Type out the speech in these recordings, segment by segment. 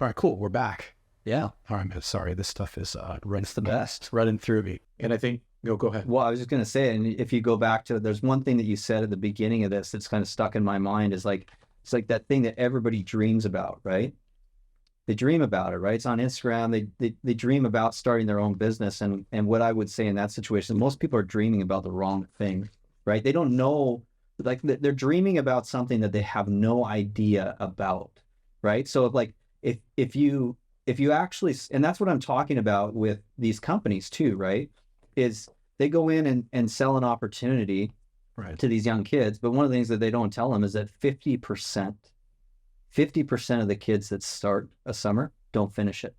All right, cool. We're back. Yeah. All right, man. Sorry, this stuff is It's the best. running through me. And I think, go ahead. Well, I was just going to say, and if you go back to, there's one thing that you said at the beginning of this that's kind of stuck in my mind is like, it's like that thing that everybody dreams about, right? They dream about it, right? It's on Instagram. They dream about starting their own business. And what I would say in that situation, most people are dreaming about the wrong thing, right? They don't know, like they're dreaming about something that they have no idea about, right? So like, if you actually, and that's what I'm talking about with these companies too, right? Is they go in and sell an opportunity to these young kids. But one of the things that they don't tell them is that 50% of the kids that start a summer don't finish it,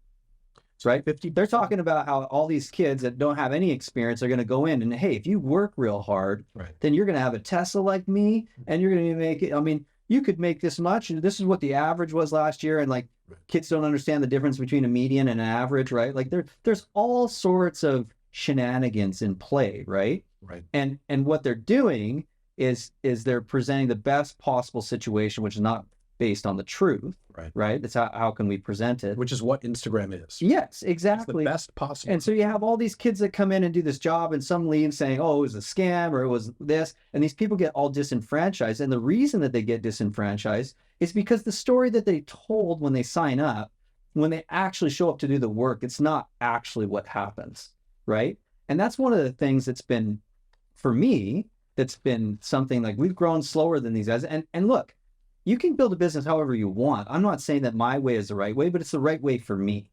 right? They're talking about how all these kids that don't have any experience are going to go in and, hey, if you work real hard, then you're going to have a Tesla like me and you're going to make it. I mean, you could make this much, and this is what the average was last year. And like kids don't understand the difference between a median and an average, right? Like there's all sorts of shenanigans in play, right? And what they're doing is they're presenting the best possible situation, which is not based on the truth, right? That's how can we present it? Which is what Instagram is. Yes, exactly. It's the best possible. And so you have all these kids that come in and do this job, and some leave saying, oh, it was a scam or it was this. And these people get all disenfranchised. And the reason that they get disenfranchised is because the story that they told when they sign up, when they actually show up to do the work, it's not actually what happens, right? And that's one of the things that's been, for me, that's been something like we've grown slower than these guys. And look, you can build a business however you want. I'm not saying that my way is the right way, but it's the right way for me,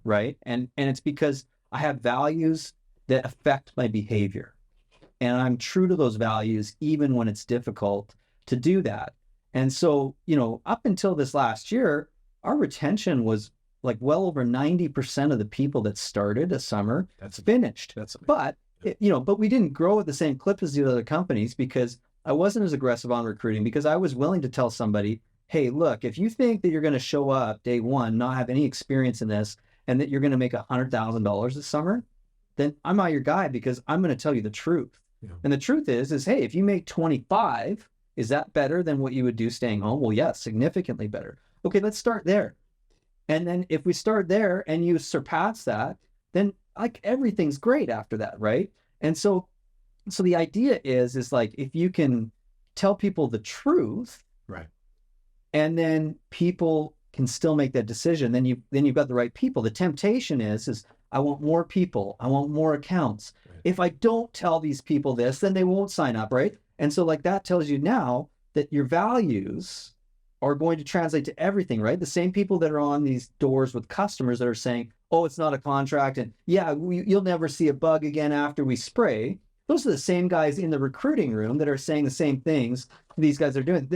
right? And it's because I have values that affect my behavior. And I'm true to those values, even when it's difficult to do that. And so, you know, up until this last year, our retention was like well over 90% of the people that started a summer finished. But, but we didn't grow at the same clip as the other companies because I wasn't as aggressive on recruiting, because I was willing to tell somebody, hey, look, if you think that you're going to show up day one, not have any experience in this, and that you're going to make $100,000 this summer, then I'm not your guy, because I'm going to tell you the truth. And the truth is, hey, if you make 25, is that better than what you would do staying home? Well, yes, significantly better. Okay, let's start there. And then if we start there and you surpass that, then like everything's great after that, right? And so the idea is like, if you can tell people the truth, and then people can still make that decision, then you've got the right people. The temptation is I want more people, I want more accounts. If I don't tell these people this, then they won't sign up, right? And so like that tells you now that your values are going to translate to everything, right? The same people that are on these doors with customers that are saying, oh, it's not a contract, and yeah, you'll never see a bug again after we spray. Those are the same guys in the recruiting room that are saying the same things these guys are doing.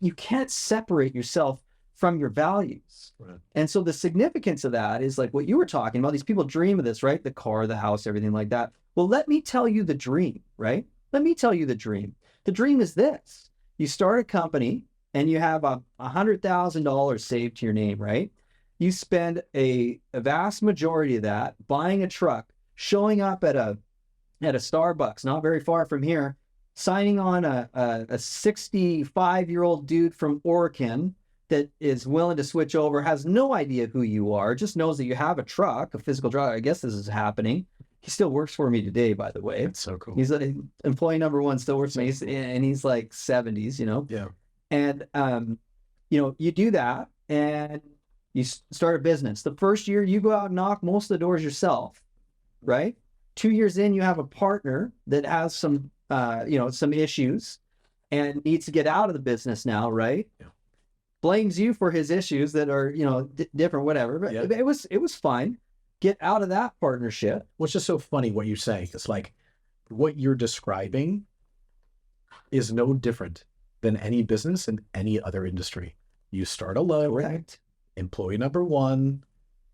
You can't separate yourself from your values. And so the significance of that is like what you were talking about. These people dream of this, right? The car, the house, everything like that. Well, let me tell you the dream, right? Let me tell you the dream. The dream is this. You start a company and you have $100,000 saved to your name, right? You spend a vast majority of that buying a truck, showing up at a Starbucks, not very far from here, signing on a 65-year-old dude from Oregon that is willing to switch over, has no idea who you are, just knows that you have a truck, a physical truck. I guess this is happening. He still works for me today, by the way. That's so cool. He's employee number one, still works for me, and he's like 70s, Yeah. And, you do that and you start a business. The first year you go out and knock most of the doors yourself, right? 2 years in, you have a partner that has some issues and needs to get out of the business now, right? Yeah. Blames you for his issues that are, different, whatever. But it was fine. Get out of that partnership. What's just so funny what you're saying. It's like what you're describing is no different than any business in any other industry. You start alone, Correct. Employee number one,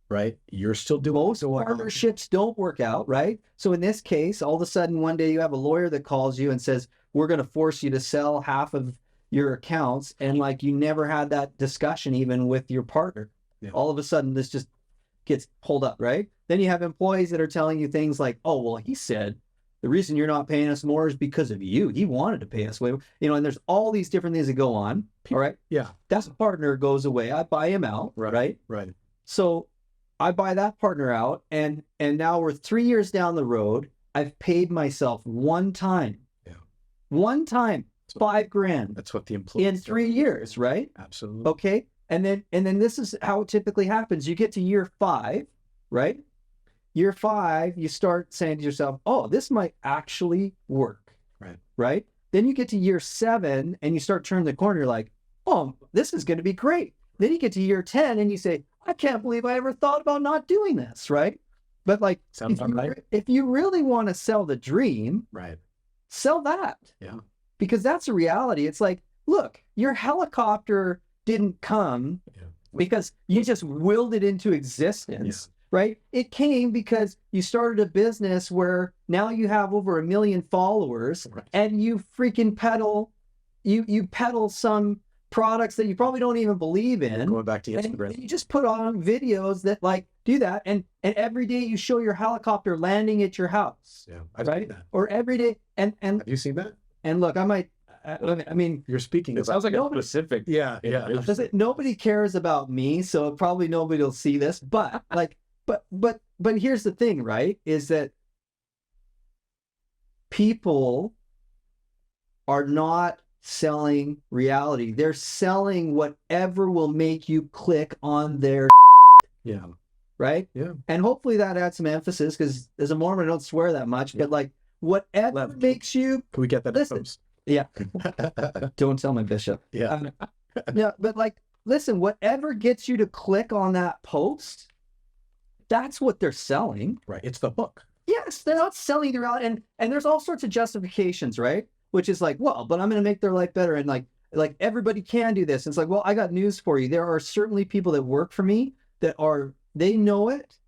right? You're still doing most partnerships don't work out, right? So in this case, all of a sudden one day you have a lawyer that calls you and says, we're going to force you to sell half of your accounts, and like you never had that discussion even with your partner. Yeah. All of a sudden this just gets pulled up, right? Then you have employees that are telling you things like, oh, well, he said the reason you're not paying us more is because of you. He wanted to pay us way, and there's all these different things that go on. All right. Yeah. That partner goes away. I buy him out. Right. Right. So I buy that partner out, and now we're 3 years down the road. I've paid myself one time, Yeah. one time, $5,000 That's what the employees in 3 years, right? Absolutely. Okay. And then this is how it typically happens. You get to year 5, right? Year 5, you start saying to yourself, oh, this might actually work. Right. Right. Then you get to year 7 and you start turning the corner. You're like, oh, this is going to be great. Then you get to year 10 and you say, I can't believe I ever thought about not doing this. Right. But like, if you really want to sell the dream, right, sell that. Yeah. Because that's a reality. It's like, look, your helicopter didn't come because you just willed it into existence. Yeah. Right? It came because you started a business where now you have over 1 million followers, right, and you freaking peddle some products that you probably don't even believe in. Going back to Instagram. And you just put on videos that like do that, and every day you show your helicopter landing at your house. Yeah, I've right? seen that. Or every day, and have you seen that? And look, I mean, you're speaking. It sounds like a specific. Yeah. Nobody cares about me, so probably nobody will see this. But like, but here's the thing, right? Is that people are not selling reality. They're selling whatever will make you click on their. Yeah. Right. Yeah. And hopefully that adds some emphasis, because as a Mormon, I don't swear that much. But like, whatever makes you. Can we get that? Listen. Yeah. Don't tell my bishop. Yeah. Yeah. But like, listen, whatever gets you to click on that post, that's what they're selling. Right. It's the hook. Yes. They're not selling their out. And there's all sorts of justifications, right? Which is like, well, but I'm going to make their life better. And like everybody can do this. And it's like, well, I got news for you. There are certainly people that work for me that they know it,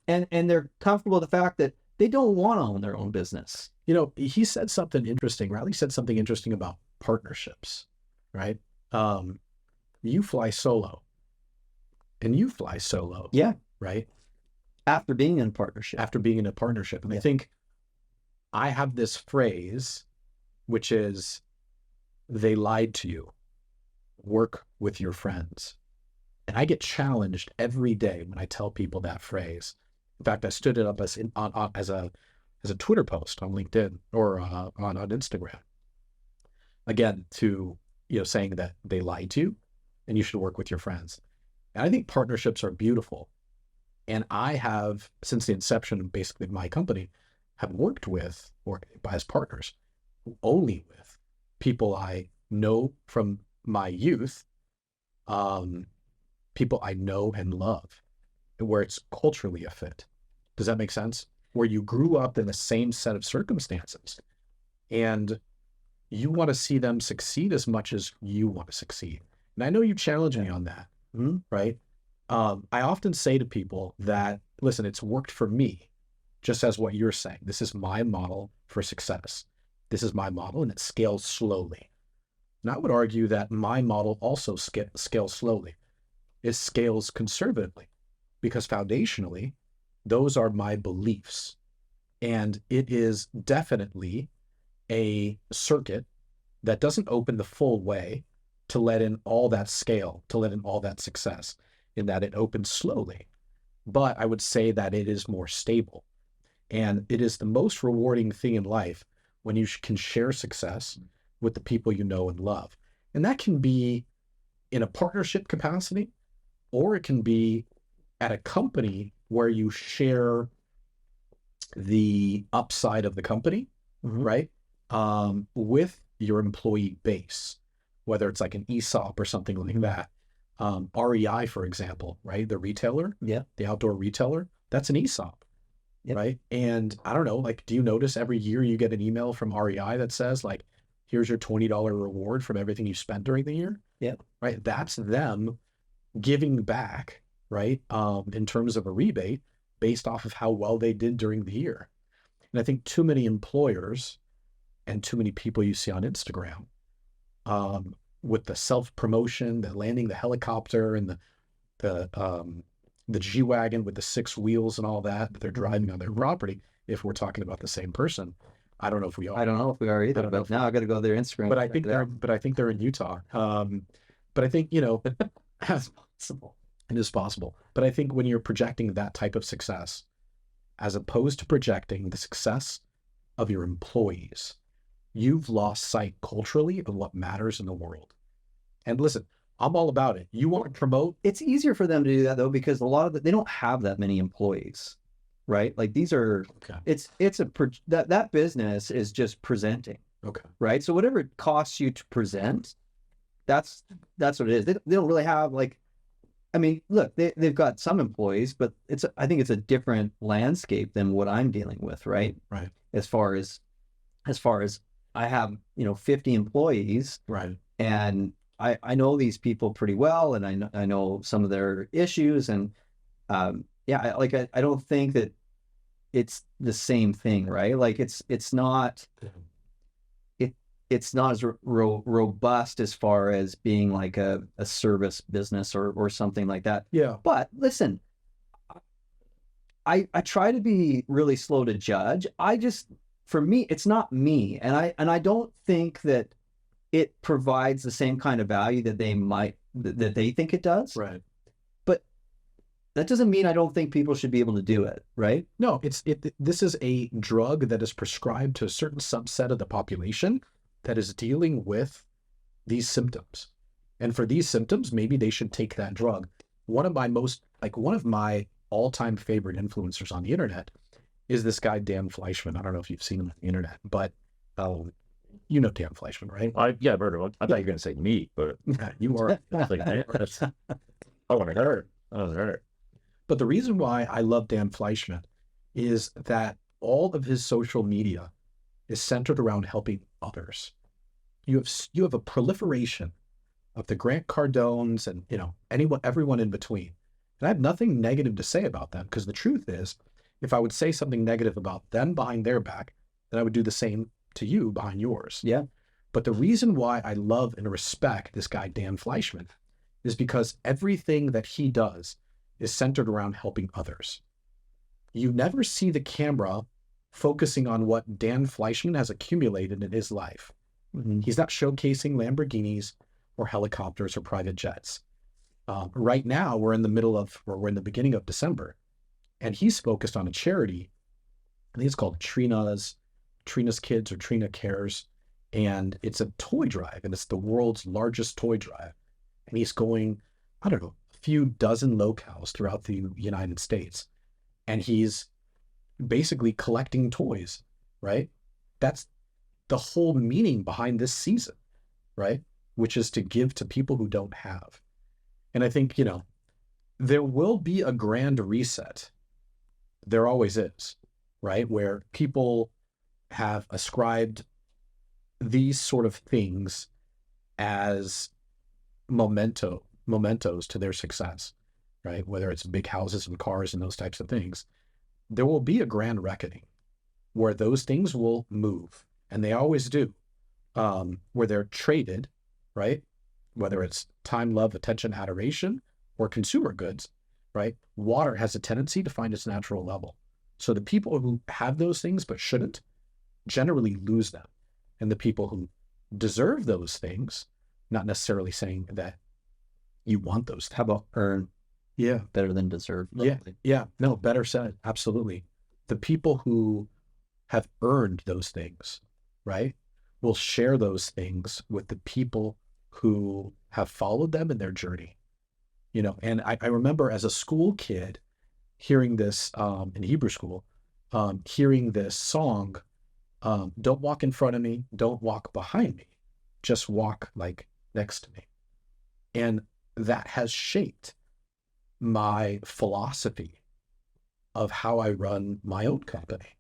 and they're comfortable with the fact that they don't want to own their own business. You know, he said something interesting. Riley said something interesting about partnerships, right? You fly solo, and you fly solo. Yeah. Right? After being in a partnership. And I think I have this phrase, which is, they lied to you. Work with your friends. And I get challenged every day when I tell people that phrase. In fact, I stood it up as a Twitter post on LinkedIn or on Instagram. Again, to saying that they lied to you and you should work with your friends. And I think partnerships are beautiful. And I have, since the inception of basically my company, have worked with, or as partners, only with people I know from my youth, people I know and love, where it's culturally a fit. Does that make sense? Where you grew up in the same set of circumstances and you want to see them succeed as much as you want to succeed. And I know you challenge me on that, right? I often say to people that, listen, it's worked for me, just as what you're saying. This is my model for success. This is my model, and it scales slowly. And I would argue that my model also scales slowly. It scales conservatively, because foundationally, those are my beliefs. And it is definitely a circuit that doesn't open the full way to let in all that scale, to let in all that success, in that it opens slowly. But I would say that it is more stable. And it is the most rewarding thing in life when you can share success with the people you know and love. And that can be in a partnership capacity, or it can be at a company where you share the upside of the company, right? With your employee base, whether it's like an ESOP or something like that. REI, for example, right? The retailer, the outdoor retailer, that's an ESOP, right? And I don't know, like, do you notice every year you get an email from REI that says like, here's your $20 reward from everything you spent during the year? Right? That's them giving back, right? In terms of a rebate based off of how well they did during the year. And I think too many employers and too many people you see on Instagram, with the self-promotion, the landing the helicopter and the G-Wagon with the 6 wheels and all that they're driving on their property, if we're talking about the same person. I don't know if we are. I don't know if we are either, but now I got to go to their Instagram. But I think they're in Utah. But I think, it's possible. It is possible. But I think when you're projecting that type of success, as opposed to projecting the success of your employees, you've lost sight culturally of what matters in the world. And listen, I'm all about it. You want to promote? It's easier for them to do that though, because a lot of they don't have that many employees, right? Like these are, Okay. that business is just presenting, Okay. right? So whatever it costs you to present, that's what it is. They don't really have like, I mean, look, they've got some employees, but I think it's a different landscape than what I'm dealing with, right? Right. As far as I have, 50 employees, Right. and I know these people pretty well, and I know some of their issues, and yeah, I don't think that it's the same thing, right? Like it's not it's not as robust as far as being like a service business or something like that. Yeah. But listen, I try to be really slow to judge. For me, it's not me, and I don't think that it provides the same kind of value that they think it does. Right. But that doesn't mean I don't think people should be able to do it, right? No, this is a drug that is prescribed to a certain subset of the population that is dealing with these symptoms. And for these symptoms, maybe they should take that drug. One of my all-time favorite influencers on the internet is this guy, Dan Fleischman. I don't know if you've seen him on the internet, but you know Dan Fleischman, right? Yeah, I've heard of him. I thought you were going to say me, but You are. I think I want to hear it. I want to hear it. But the reason why I love Dan Fleischman is that all of his social media is centered around helping others. You have a proliferation of the Grant Cardones and everyone in between. And I have nothing negative to say about them, because the truth is, if I would say something negative about them behind their back, then I would do the same to you behind yours. Yeah. But the reason why I love and respect this guy, Dan Fleischman, is because everything that he does is centered around helping others. You never see the camera focusing on what Dan Fleischman has accumulated in his life. Mm-hmm. He's not showcasing Lamborghinis or helicopters or private jets. Right now, we're in the beginning of December, and he's focused on a charity. I think it's called Trina's Kids or Trina Cares. And it's a toy drive, and it's the world's largest toy drive. And he's going, I don't know, a few dozen locales throughout the United States. And he's basically collecting toys, right? That's the whole meaning behind this season, right? Which is to give to people who don't have. And I think, there will be a grand reset. There always is, right? Where people have ascribed these sort of things as mementos to their success, right? Whether it's big houses and cars and those types of things, there will be a grand reckoning where those things will move, and they always do, where they're traded, right? Whether it's time, love, attention, adoration, or consumer goods, right? Water has a tendency to find its natural level. So the people who have those things but shouldn't generally lose them. And the people who deserve those things, not necessarily saying that you want those things. How about earn? Yeah. Better than deserve. Yeah. Yeah. No, better said. Absolutely. The people who have earned those things, right, will share those things with the people who have followed them in their journey. And I remember as a school kid hearing this in Hebrew school, hearing this song, don't walk in front of me, don't walk behind me, just walk like next to me. And that has shaped my philosophy of how I run my own company,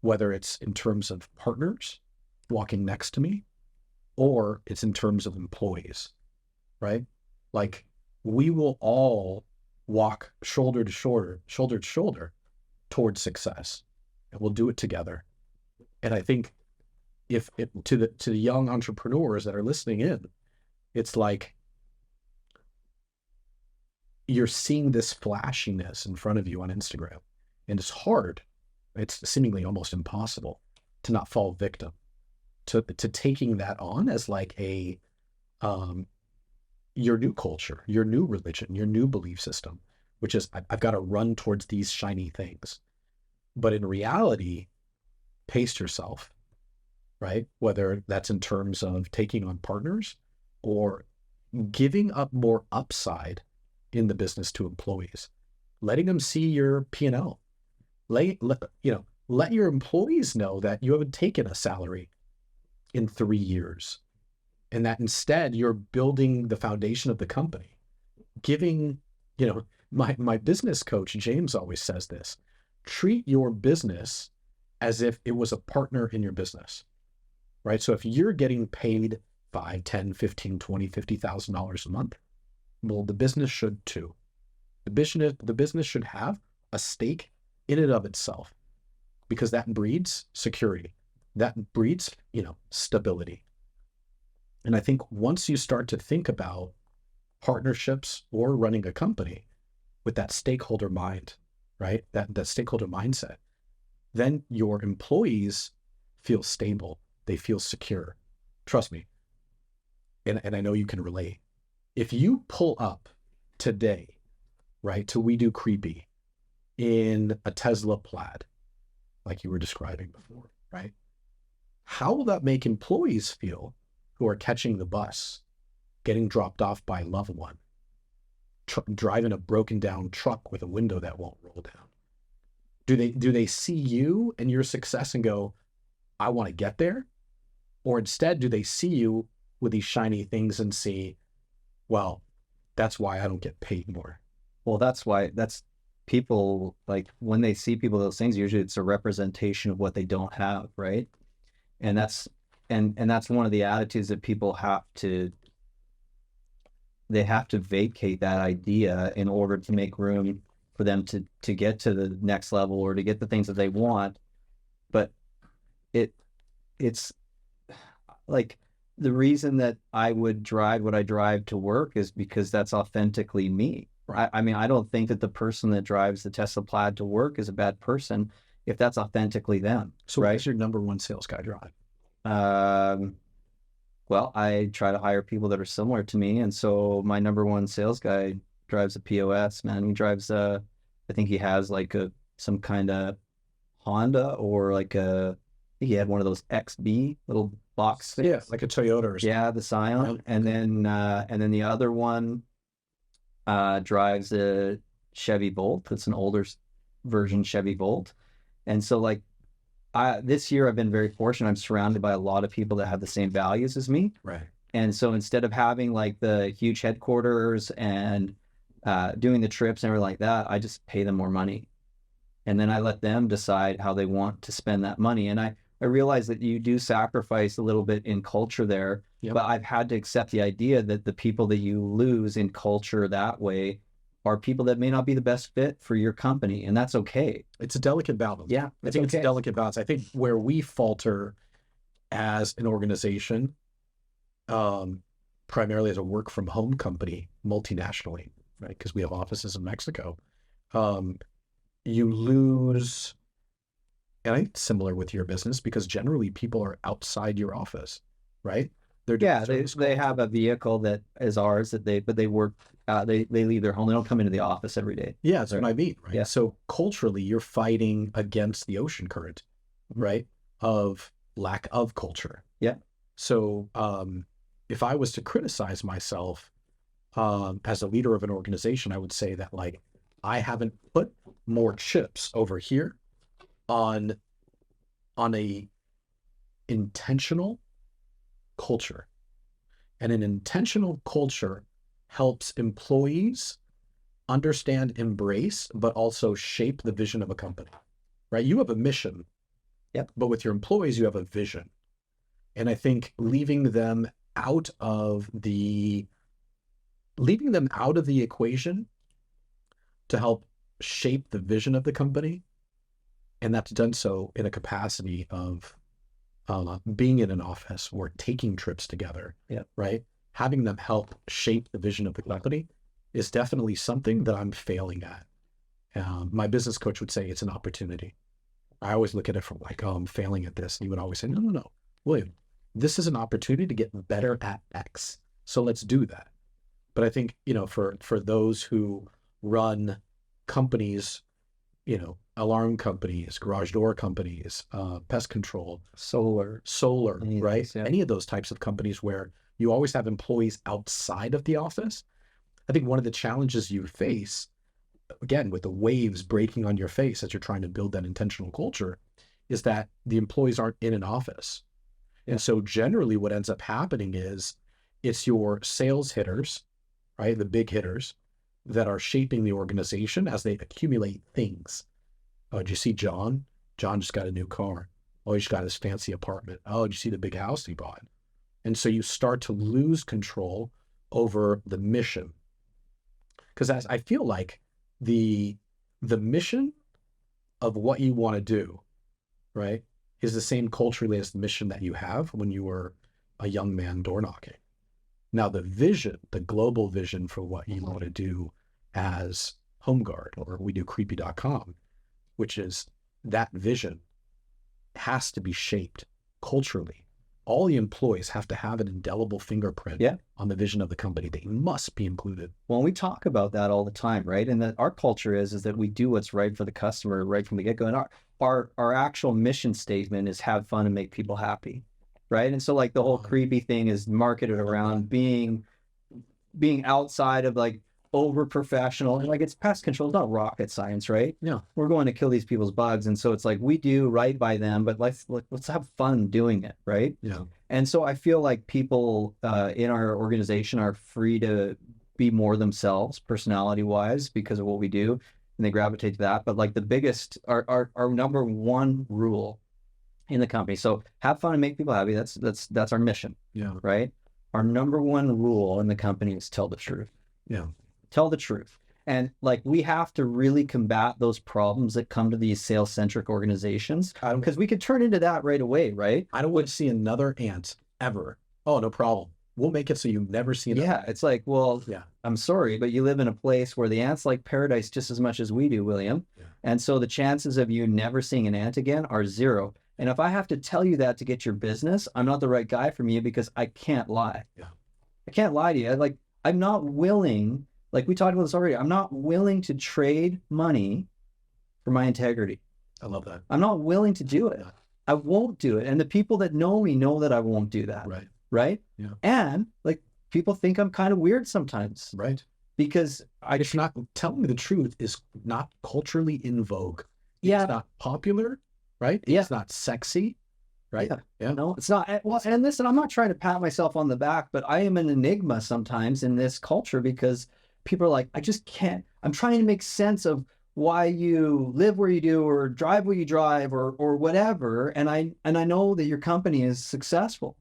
whether it's in terms of partners walking next to me, or it's in terms of employees, right? Like, we will all walk shoulder to shoulder towards success, and we'll do it together. And I think to the young entrepreneurs that are listening in, it's like you're seeing this flashiness in front of you on Instagram, and it's hard. It's seemingly almost impossible to not fall victim to taking that on as like a your new culture, your new religion, your new belief system, which is I've got to run towards these shiny things. But in reality, pace yourself, right? Whether that's in terms of taking on partners or giving up more upside in the business to employees, letting them see your P&L. Let your employees know that you haven't taken a salary in 3 years and that instead you're building the foundation of the company. Giving, my business coach, James, always says this: treat your business as if it was a partner in your business, right? So if you're getting paid 5, 10, 15, 20, $50,000 a month, well, the business should too. The business should have a stake in and of itself, because that breeds security. That breeds, stability. And I think once you start to think about partnerships or running a company with that stakeholder mind, right? That stakeholder mindset, then your employees feel stable. They feel secure. Trust me. And I know you can relate. If you pull up today, right, to We Do Creepy in a Tesla Plaid, like you were describing before, right? How will that make employees feel who are catching the bus, getting dropped off by a loved one, driving a broken down truck with a window that won't roll down? Do they see you and your success and go, I want to get there? Or instead, do they see you with these shiny things and see, well, that's why I don't get paid more? Well, that's people, like when they see people, those things, usually it's a representation of what they don't have, right? And that's one of the attitudes that people they have to vacate that idea in order to make room for them to get to the next level or to get the things that they want. But it's like, the reason that I would drive what I drive to work is because that's authentically me. Right. I mean, I don't think that the person that drives the Tesla Plaid to work is a bad person if that's authentically them. So right? what's your number one sales guy drive? Well, I try to hire people that are similar to me. And so my number one sales guy drives a POS, man. He drives I think he has like some kind of Honda, or I think he had one of those XB little box things. Yeah, like a Toyota or something. Yeah, the Scion. And then the other one drives a Chevy Volt. It's an older version Chevy Volt. And so this year I've been very fortunate. I'm surrounded by a lot of people that have the same values as me. Right. And so instead of having like the huge headquarters and doing the trips and everything like that, I just pay them more money. And then I let them decide how they want to spend that money. And I realize that you do sacrifice a little bit in culture there, Yep. but I've had to accept the idea that the people that you lose in culture that way are people that may not be the best fit for your company, and that's okay. It's a delicate balance. Yeah, I think it's a delicate balance. I think where we falter as an organization, primarily as a work from home company, multinationally, right? Because we have offices in Mexico. You lose, and I think it's similar with your business, because generally people are outside your office, right? They have a vehicle that is ours that they work. They leave their home. They don't come into the office every day. Yeah, that's what I mean, right? Yeah. So culturally, you're fighting against the ocean current, right? Of lack of culture. Yeah. So if I was to criticize myself as a leader of an organization, I would say that I haven't put more chips over here on a intentional culture. And an intentional culture helps employees understand, embrace, but also shape the vision of a company, right? You have a mission, yep, but with your employees, you have a vision. And I think leaving them out of the equation to help shape the vision of the company, and that's done so in a capacity of being in an office or taking trips together, yep, right? Having them help shape the vision of the company is definitely something that I'm failing at. My business coach would say it's an opportunity. I always look at it from I'm failing at this. And he would always say, no, William, this is an opportunity to get better at X. So let's do that. But I think, for those who run companies, alarm companies, garage door companies, pest control, Solar. Any of right? those, yeah. Any of those types of companies where you always have employees outside of the office. I think one of the challenges you face, again, with the waves breaking on your face as you're trying to build that intentional culture, is that the employees aren't in an office. Yeah. And so generally what ends up happening is it's your sales hitters, right? The big hitters that are shaping the organization as they accumulate things. Oh, did you see John? John just got a new car. Oh, he just got his fancy apartment. Oh, did you see the big house he bought? And so you start to lose control over the mission. Because I feel like the mission of what you want to do, right, is the same culturally as the mission that you have when you were a young man door knocking. Now, the vision, the global vision for what you want to do as HomeGuard, or we do creepy.com, which is that vision has to be shaped culturally. All the employees have to have an indelible fingerprint on the vision of the company. They must be included. Well, we talk about that all the time, right? And that our culture is that we do what's right for the customer right from the get-go. And our actual mission statement is have fun and make people happy, right? And so like the whole creepy thing is marketed around being outside of like over professional, and like it's pest control, it's not rocket science, right? Yeah. We're going to kill these people's bugs, and so it's like we do right by them, but let's have fun doing it, right? Yeah. And so I feel like people in our organization are free to be more themselves, personality wise, because of what we do, and they gravitate to that. But like the biggest, our number one rule in the company, so have fun and make people happy. That's our mission. Yeah. Right. Our number one rule in the company is tell the truth. Yeah. Tell the truth. And like we have to really combat those problems that come to these sales-centric organizations, because we could turn into that right away, right? I don't want to see another ant ever. Oh, no problem. We'll make it so you never see another. Yeah, it's like, well, I'm sorry, but you live in a place where the ants like paradise just as much as we do, William. Yeah. And so the chances of you never seeing an ant again are zero. And if I have to tell you that to get your business, I'm not the right guy for you, because I can't lie. Yeah. I can't lie to you. Like, I'm not willing, like we talked about this already, I'm not willing to trade money for my integrity. I love that. I'm not willing to do it. Yeah. I won't do it. And the people that know me know that I won't do that. Right. Right? Yeah. And like people think I'm kind of weird sometimes. Right. Because it's not, telling me the truth is not culturally in vogue. Yeah. It's not popular, right? It's not sexy, right? Yeah. No, it's not. Well, and listen, I'm not trying to pat myself on the back, but I am an enigma sometimes in this culture, because people are like, I just can't, I'm trying to make sense of why you live where you do or drive where you drive or whatever. And I know that your company is successful.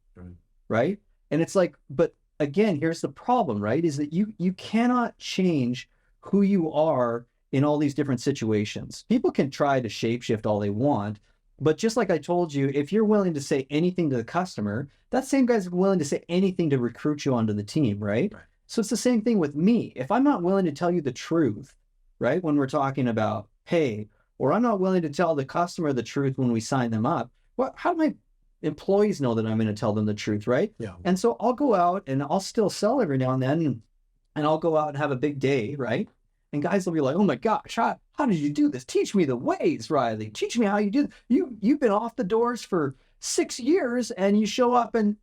Right. And it's like, but again, here's the problem, right? Is that you cannot change who you are in all these different situations. People can try to shapeshift all they want, but just like I told you, if you're willing to say anything to the customer, that same guy's willing to say anything to recruit you onto the team, right? So it's the same thing with me. If I'm not willing to tell you the truth, right, when we're talking about pay, or I'm not willing to tell the customer the truth when we sign them up, well, how do my employees know that I'm going to tell them the truth, right? Yeah. And so I'll go out and I'll still sell every now and then, and I'll go out and have a big day, right? And guys will be like, oh my gosh, how did you do this? Teach me the ways, Riley. Teach me how you do this. You've been off the doors for 6 years and you show up and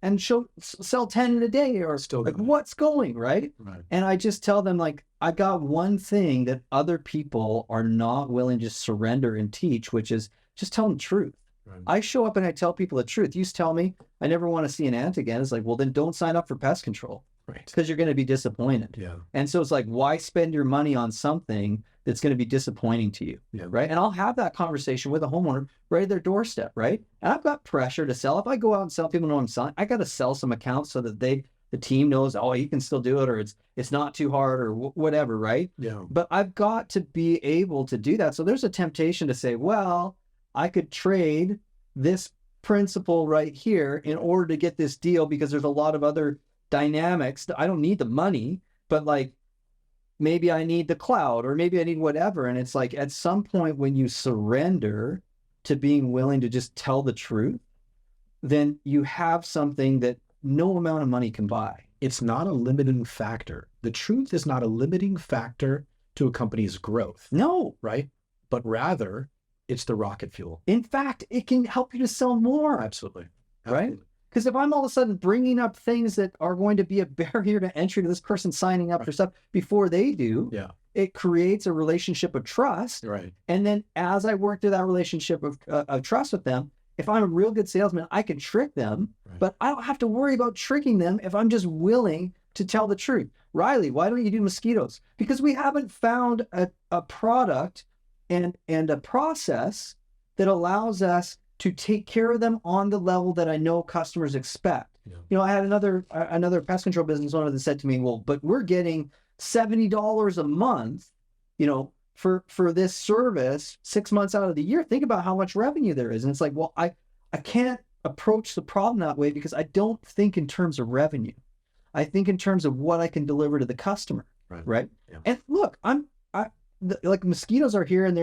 sell 10 in a day, or still like what's going, right? And I just tell them, like, I got one thing that other people are not willing to surrender and teach, which is just tell them the truth. I show up and I tell people the truth. You tell me I never want to see an ant again. It's like, well, then don't sign up for pest control. Right. Because you're going to be disappointed. Yeah. And so it's like, why spend your money on something that's going to be disappointing to you? Yeah. Right. And I'll have that conversation with a homeowner right at their doorstep. Right. And I've got pressure to sell. If I go out and sell, people know I'm selling. I got to sell some accounts so that the team knows, oh, you can still do it, or it's not too hard, or whatever. Right. Yeah. But I've got to be able to do that. So there's a temptation to say, well, I could trade this principle right here in order to get this deal, because there's a lot of other dynamics. I don't need the money, but like maybe I need the cloud, or maybe I need whatever. And it's like, at some point when you surrender to being willing to just tell the truth, then you have something that no amount of money can buy. It's not a limiting factor the truth is not a limiting factor to a company's growth, No. right? But rather, it's the rocket fuel. In fact, it can help you to sell more. Absolutely. Right? Absolutely. Because if I'm all of a sudden bringing up things that are going to be a barrier to entry to this person signing up for stuff before they do, Yeah. it creates a relationship of trust. Right. And then as I work through that relationship of trust with them, if I'm a real good salesman, I can trick them, but I don't have to worry about tricking them if I'm just willing to tell the truth. Riley, why don't you do mosquitoes? Because we haven't found a product and a process that allows us to take care of them on the level that I know customers expect. Yeah. You know, I had another pest control business owner that said to me, well, but we're getting $70 a month, you know, for this service 6 months out of the year. Think about how much revenue there is. And it's like, well, I can't approach the problem that way because I don't think in terms of revenue. I think in terms of what I can deliver to the customer. Right. Yeah. And look, like mosquitoes are here and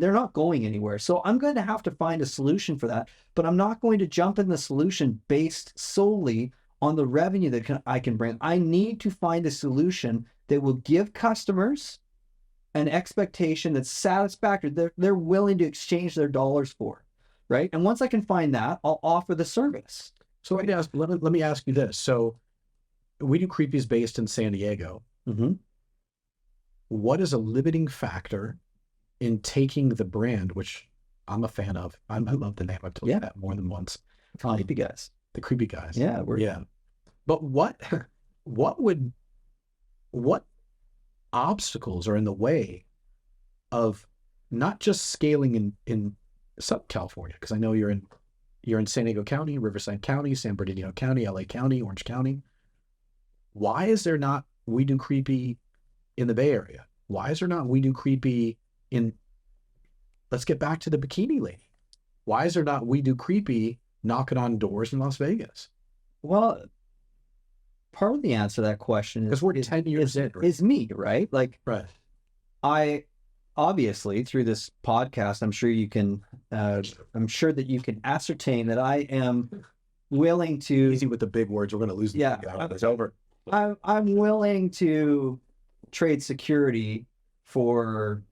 they're not going anywhere. So I'm going to have to find a solution for that, but I'm not going to jump in the solution based solely on the revenue that I can bring. I need to find a solution that will give customers an expectation that's satisfactory. They're willing to exchange their dollars for, right? And once I can find that, I'll offer the service. So let me ask you this. So We Do Creepy is based in San Diego. Mm-hmm. What is a limiting factor in taking the brand, which I'm a fan of? I love the name. I've told you that more than once. Creepy guys. The Creepy Guys. Yeah. But what obstacles are in the way of not just scaling in Southern California? Because I know you're in San Diego County, Riverside County, San Bernardino County, LA County, Orange County. Why is there not We Do Creepy in the Bay Area? Why is there not We Do Creepy in, let's get back to the bikini lady. Why is there not We Do Creepy knocking on doors in Las Vegas? Well, part of the answer to that question is because we're 10 years in. Is me, right? Like, right. I obviously through this podcast, I'm sure that you can ascertain that I am willing to. Easy with the big words. We're going to lose. It's over. I'm willing to trade security for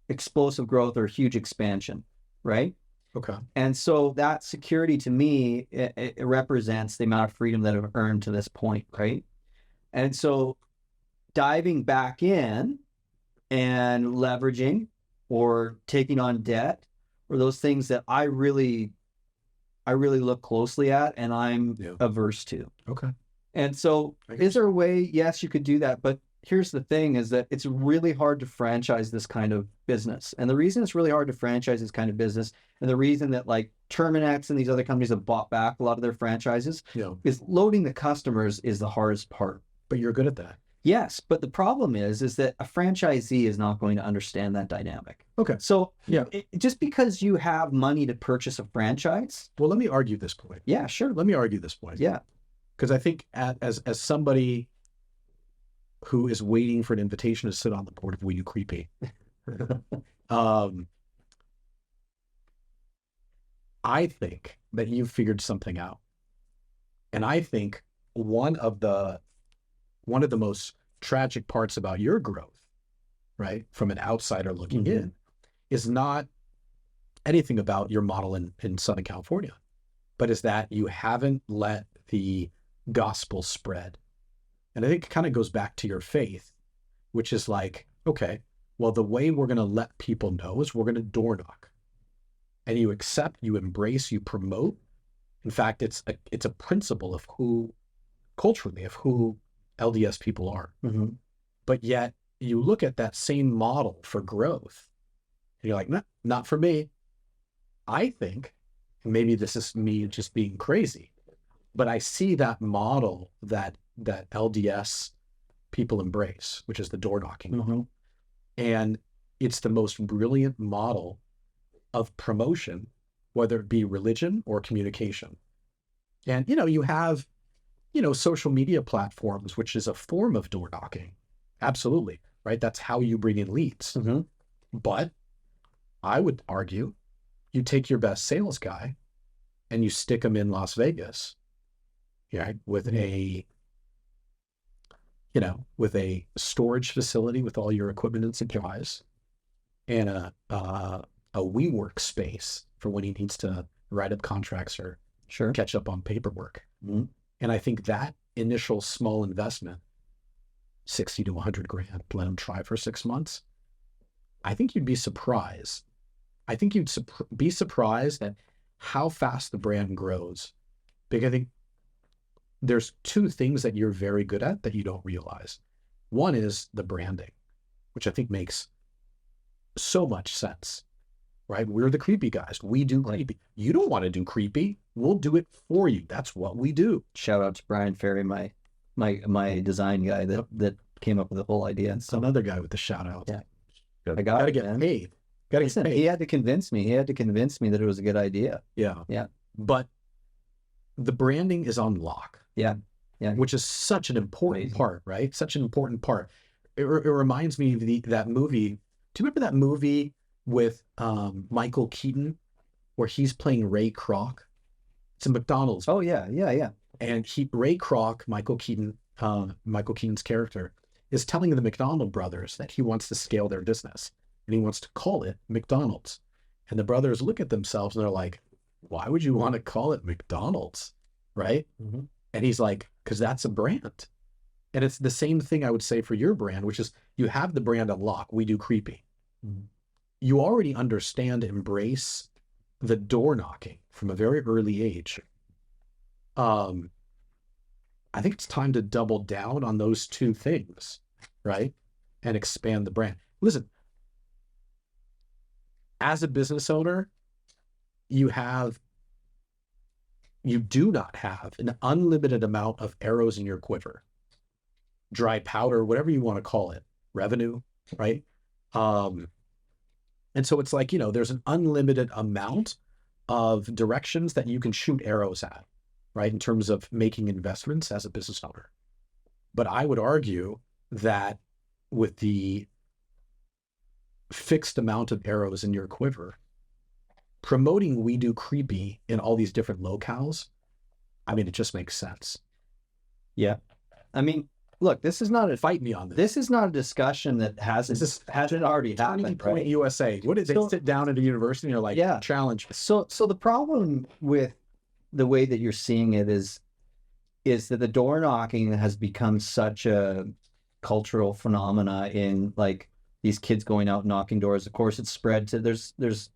explosive growth or huge expansion, right? Okay. And so that security to me, it represents the amount of freedom that I've earned to this point, right? And so diving back in and leveraging or taking on debt or those things that I really look closely at and I'm averse to. Okay. And so is there a way? Yes, you could do that. But here's the thing is that it's really hard to franchise this kind of business. And the reason it's really hard to franchise this kind of business and the reason that like Terminex and these other companies have bought back a lot of their franchises is loading the customers is the hardest part. But you're good at that. Yes. But the problem is that a franchisee is not going to understand that dynamic. Okay. So just because you have money to purchase a franchise. Well, let me argue this point. Yeah, sure. Let me argue this point. Yeah. Because I think as somebody who is waiting for an invitation to sit on the board of We Do Creepy, I think that you've figured something out. And I think one of the most tragic parts about your growth, right, from an outsider looking in, is not anything about your model in Southern California, but is that you haven't let the gospel spread. And I think it kind of goes back to your faith, which is like, okay, well, the way we're going to let people know is we're going to door knock. And you accept, you embrace, you promote. In fact, it's a principle of who LDS people are. Mm-hmm. But yet you look at that same model for growth and you're like, not for me. I think, and maybe this is me just being crazy, but I see that model that LDS people embrace, which is the door knocking model. And it's the most brilliant model of promotion, whether it be religion or communication. And, you have, social media platforms, which is a form of door knocking. Absolutely. Right. That's how you bring in leads. Mm-hmm. But I would argue you take your best sales guy and you stick him in Las Vegas, with a, with a storage facility with all your equipment and supplies, and a WeWork space for when he needs to write up contracts or Sure. catch up on paperwork. Mhm. And I think that initial small investment, 60 to 100 grand, let him try for 6 months. I think you'd be surprised. I think you'd be surprised at how fast the brand grows. Because I think there's two things that you're very good at that you don't realize. One is the branding, which I think makes so much sense, right? We're the creepy guys. We do creepy. You don't want to do creepy. We'll do it for you. That's what we do. Shout out to Brian Ferry, my design guy that came up with the whole idea. And so Another guy with the shout out. Yeah. Good. I got Gotta it, get man. paid. Gotta Listen, get he paid. had to convince me. He had to convince me that it was a good idea. Yeah. Yeah. But the branding is on lock. Yeah. Yeah. Which is such an important Amazing. part, right? Such an important part. It reminds me of that movie. Do you remember that movie with Michael Keaton where he's playing Ray Kroc? It's a McDonald's. Oh yeah. Yeah. Yeah. And Ray Kroc, Michael Keaton's character, is telling the McDonald brothers that he wants to scale their business and he wants to call it McDonald's. And the brothers look at themselves and they're like, why would you want to call it McDonald's? Right? Mm-hmm. And he's like, because that's a brand. And it's the same thing I would say for your brand, which is you have the brand on lock. We do creepy. Mm-hmm. You already understand, embrace the door knocking from a very early age. I think it's time to double down on those two things, right? And expand the brand. Listen, as a business owner, you do not have an unlimited amount of arrows in your quiver, dry powder, whatever you want to call it, revenue, right? And so it's like, there's an unlimited amount of directions that you can shoot arrows at, right? In terms of making investments as a business owner. But I would argue that with the fixed amount of arrows in your quiver, promoting We Do Creepy in all these different locales, I mean, it just makes sense. Yeah. I mean, look, this is not a Fight me on this. This is not a discussion that hasn't already Turning happened, Point right? USA. What is they sit down at a university and you're like, Yeah. challenge. So the problem with the way that you're seeing it is that the door knocking has become such a cultural phenomena in like these kids going out knocking doors. Of course, it's spread to there's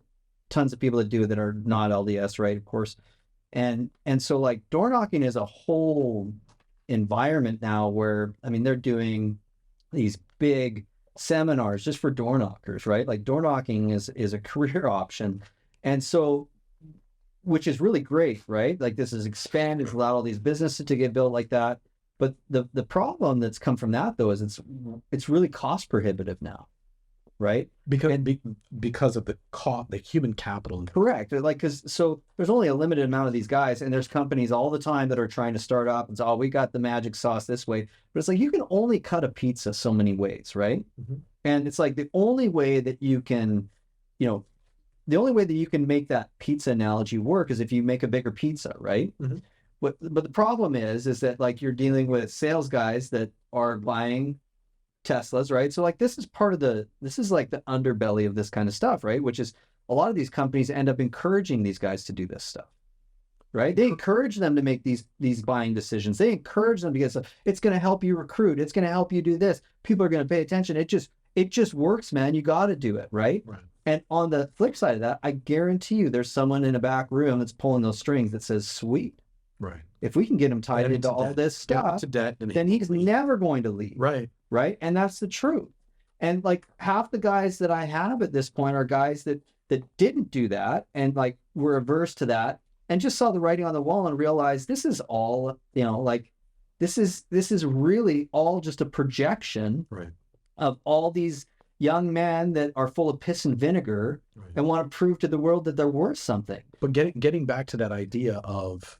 tons of people that do it that are not LDS, right? Of course. And so like door knocking is a whole environment now where, I mean, they're doing these big seminars just for door knockers, right? Like door knocking is a career option. And so, which is really great, right? Like this is expanded, it's allowed all these businesses to get built like that. But the problem that's come from that though is it's really cost prohibitive now, right? Because of the human capital. Correct. Like, so there's only a limited amount of these guys, and there's companies all the time that are trying to start up and say, oh, we got the magic sauce this way. But it's like, you can only cut a pizza so many ways, right? Mm-hmm. And it's like the only way that you can, the only way that you can make that pizza analogy work is if you make a bigger pizza, right? Mm-hmm. But the problem is that like you're dealing with sales guys that are buying Teslas, right? So like this is like the underbelly of this kind of stuff, right? Which is a lot of these companies end up encouraging these guys to do this stuff, right? They encourage them to make these buying decisions. They encourage them to get stuff. It's going to help you recruit. It's going to help you do this. People are going to pay attention. It just works, man. You got to do it, right? Right. And on the flip side of that, I guarantee you there's someone in a back room that's pulling those strings that says, sweet. Right. If we can get him tied into all this stuff, to debt, then he's never going to leave. Right. Right. And that's the truth. And like half the guys that I have at this point are guys that didn't do that and like were averse to that and just saw the writing on the wall and realized this is all, like this is really all just a projection Right. of all these young men that are full of piss and vinegar Right. and want to prove to the world that they're worth something. But getting back to that idea of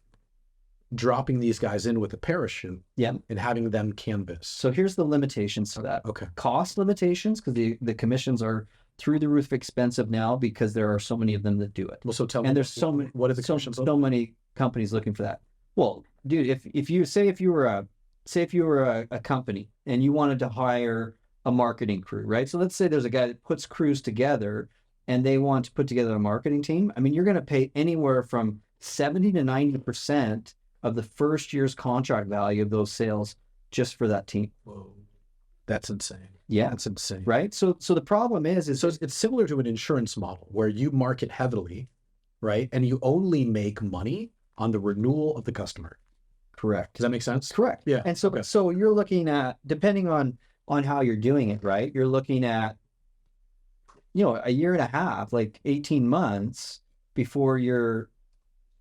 dropping these guys in with a parachute, Yeah. and having them canvas. So here's the limitations to that. Okay. Cost limitations, because the commissions are through the roof expensive now because there are so many of them that do it. Well, so tell me, And there's so many, what are the commissions? so many companies looking for that. Well, dude, if you were say if you were a company and you wanted to hire a marketing crew, right? So let's say there's a guy that puts crews together and they want to put together a marketing team. I mean, you're going to pay anywhere from 70 to 90% of the first year's contract value of those sales just for that team. Whoa. That's insane. Yeah. That's insane. Right. So the problem is So it's similar to an insurance model where you market heavily, right? And you only make money on the renewal of the customer. correct. Does that make sense? Correct. Yeah. And so Okay. so you're looking at, depending on how you're doing it, right? You're looking at, a year and a half, like 18 months before you're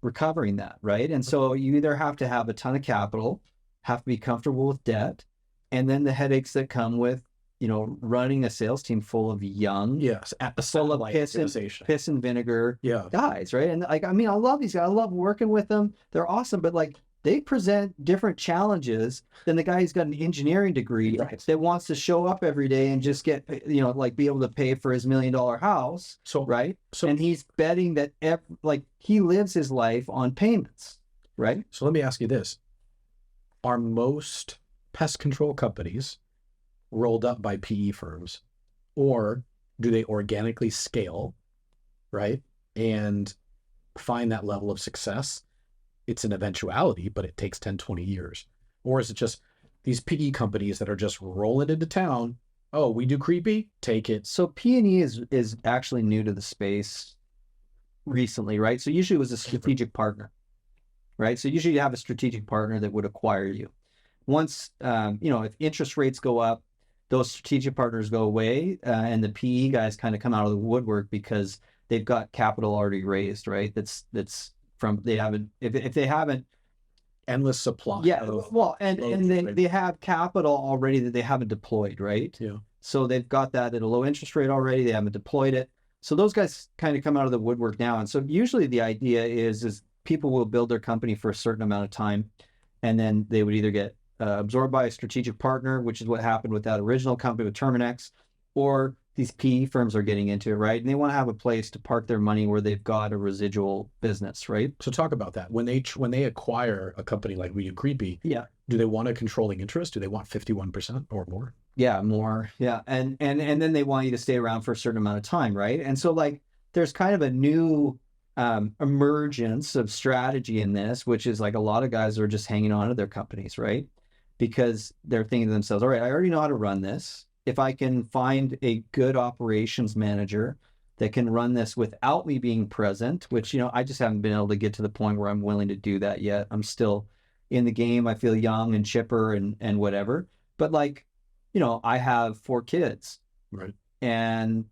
recovering that, right? And so you either have to have a ton of capital, have to be comfortable with debt, and then the headaches that come with, running a sales team full of young, Yes. At the full of satellite piss organization. and vinegar Yeah. guys, right? And like, I mean, I love these guys. I love working with them. They're awesome, but like they present different challenges than the guy who's got an engineering degree Right. that wants to show up every day and just get, like be able to pay for his $1 million house, So right? So And he's betting that like he lives his life on payments, right? So let me ask you this. Are most pest control companies rolled up by PE firms, or do they organically scale, right? And find that level of success? It's an eventuality, but it takes 10, 20 years. Or is it just these PE companies that are just rolling into town? Oh, we do creepy? Take it. So P&E is actually new to the space recently, right? So usually it was a strategic partner, right? So usually you have a strategic partner that would acquire you. Once, if interest rates go up, those strategic partners go away, and the PE guys kind of come out of the woodwork because they've got capital already raised, right? That's from, they haven't, if they haven't, Endless supply. yeah, of well, and loans, they, right? they have capital already that they haven't deployed, right? Yeah. So they've got that at a low interest rate already. They haven't deployed it. So those guys kind of come out of the woodwork now. And so usually the idea is people will build their company for a certain amount of time, and then they would either get absorbed by a strategic partner, which is what happened with that original company with Terminex, or these PE firms are getting into it, right? And they want to have a place to park their money where they've got a residual business, right? So talk about that. When they acquire a company like We Do Creepy, Yeah. do they want a controlling interest? Do they want 51% or more? Yeah, more. Yeah. And then they want you to stay around for a certain amount of time, right? And so like there's kind of a new emergence of strategy in this, which is like a lot of guys are just hanging on to their companies, right? Because they're thinking to themselves, all right, I already know how to run this. If I can find a good operations manager that can run this without me being present, which, I just haven't been able to get to the point where I'm willing to do that yet. I'm still in the game. I feel young and chipper and whatever. But like, I have 4 kids. Right. And,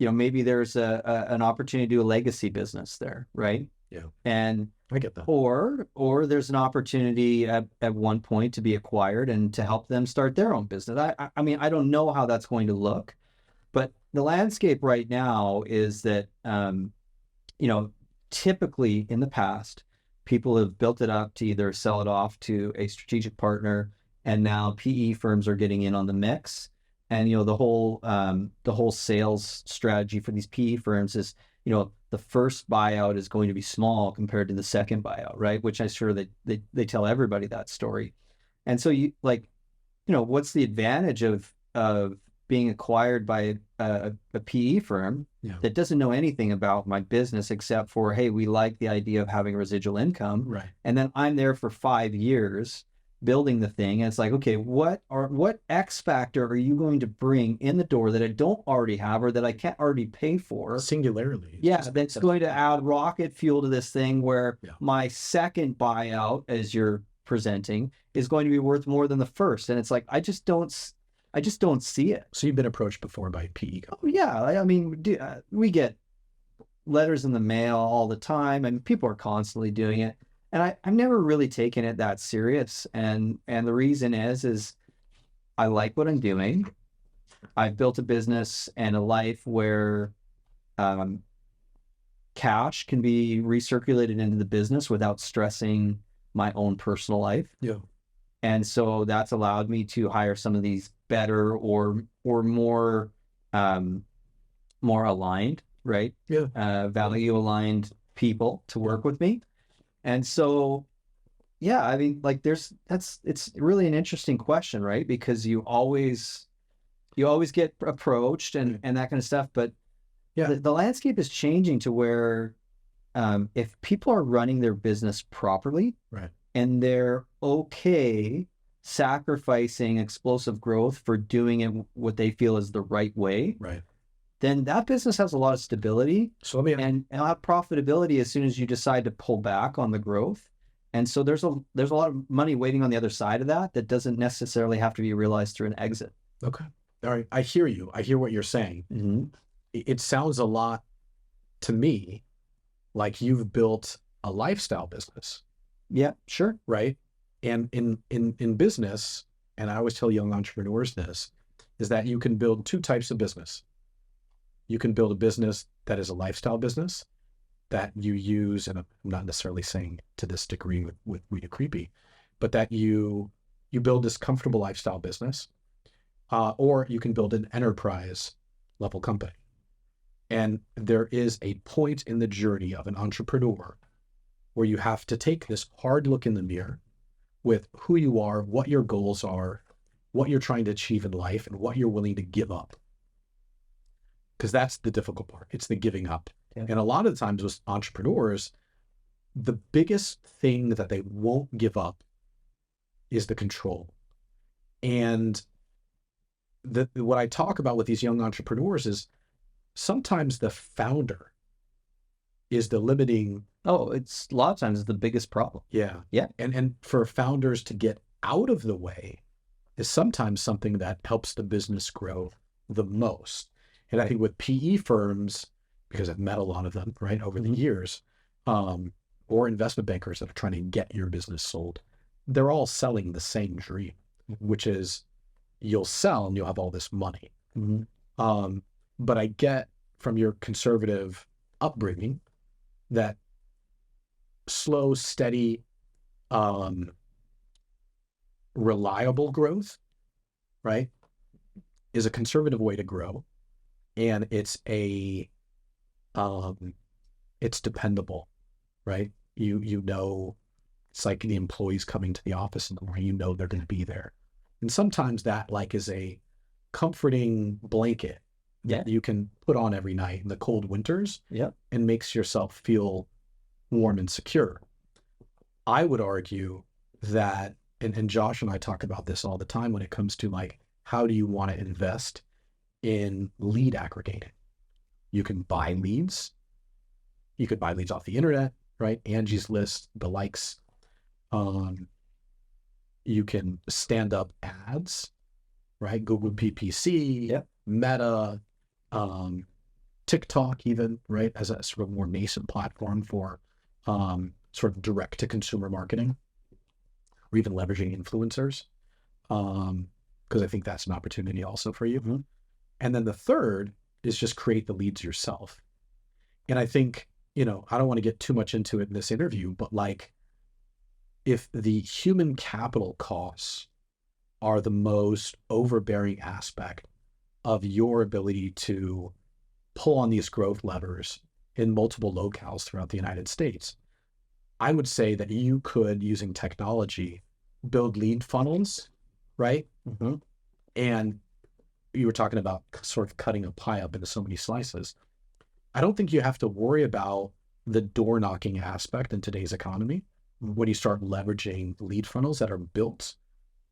maybe there's an opportunity to do a legacy business there, right? Yeah. And I get that. or there's an opportunity at one point to be acquired and to help them start their own business. I mean, I don't know how that's going to look, but the landscape right now is that, typically in the past, people have built it up to either sell it off to a strategic partner, and now PE firms are getting in on the mix. And, the whole sales strategy for these PE firms is, the first buyout is going to be small compared to the second buyout, right? Which I'm sure that they tell everybody that story. And so what's the advantage of being acquired by a PE firm that doesn't know anything about my business except for, hey, we like the idea of having residual income. Right. And then I'm there for 5 years building the thing. And it's like, okay, what X factor are you going to bring in the door that I don't already have or that I can't already pay for? Singularity. Yeah, that's going to add rocket fuel to this thing where my second buyout, as you're presenting, is going to be worth more than the first. And it's like, I just don't see it. So you've been approached before by PE companies? Oh, yeah. I mean, we get letters in the mail all the time, and people are constantly doing it. And I've never really taken it that serious. And the reason is I like what I'm doing. I've built a business and a life where cash can be recirculated into the business without stressing my own personal life. Yeah. And so that's allowed me to hire some of these better or more aligned, right? Yeah. Value aligned people to work with me. And so, Yeah, I mean, like it's really an interesting question, right? Because you always get approached and that kind of stuff, but Yeah. the landscape is changing to where if people are running their business properly Right. and they're okay sacrificing explosive growth for doing it what they feel is the right way, Right. then that business has a lot of stability So let me, and it'll have profitability as soon as you decide to pull back on the growth. And so there's a lot of money waiting on the other side of that that doesn't necessarily have to be realized through an exit. okay. All right. I hear you. I hear what you're saying. Mm-hmm. It sounds a lot to me like you've built a lifestyle business, Yeah, sure. right? And in business, and I always tell young entrepreneurs this, is that you can build two types of business. You can build a business that is a lifestyle business that you use, and I'm not necessarily saying to this degree with We Do Creepy, but that you build this comfortable lifestyle business, or you can build an enterprise level company. And there is a point in the journey of an entrepreneur where you have to take this hard look in the mirror with who you are, what your goals are, what you're trying to achieve in life, and what you're willing to give up. Because that's the difficult part. It's the giving up. Yeah. And a lot of the times with entrepreneurs, the biggest thing that they won't give up is the control. And what I talk about with these young entrepreneurs is sometimes the founder is the limiting. Oh, it's a lot of times the biggest problem. Yeah. Yeah. And for founders to get out of the way is sometimes something that helps the business grow the most. And I think with PE firms, because I've met a lot of them, right, over the years, or investment bankers that are trying to get your business sold, they're all selling the same dream, which is you'll sell and you'll have all this money. Mm-hmm. But I get from your conservative upbringing that slow, steady, reliable growth, right, is a conservative way to grow. And it's it's dependable, right? You know, it's like the employees coming to the office in the morning, you know they're going to be there. And sometimes that like is a comforting blanket that you can put on every night in the cold winters and makes yourself feel warm and secure. I would argue that, and Josh and I talk about this all the time when it comes to like, how do you want to invest in lead aggregating? You can buy leads. You could buy leads off the internet, right? Angie's List, the likes. You can stand up ads, right? Google PPC, Meta, TikTok even, right? As a sort of more nascent platform for sort of direct to consumer marketing, or even leveraging influencers. Because I think that's an opportunity also for you. Mm-hmm. And then the third is just create the leads yourself. And I think, I don't want to get too much into it in this interview, but like if the human capital costs are the most overbearing aspect of your ability to pull on these growth levers in multiple locales throughout the United States, I would say that you could, using technology, build lead funnels, right? Mm-hmm. And you were talking about sort of cutting a pie up into so many slices. I don't think you have to worry about the door knocking aspect in today's economy when you start leveraging lead funnels that are built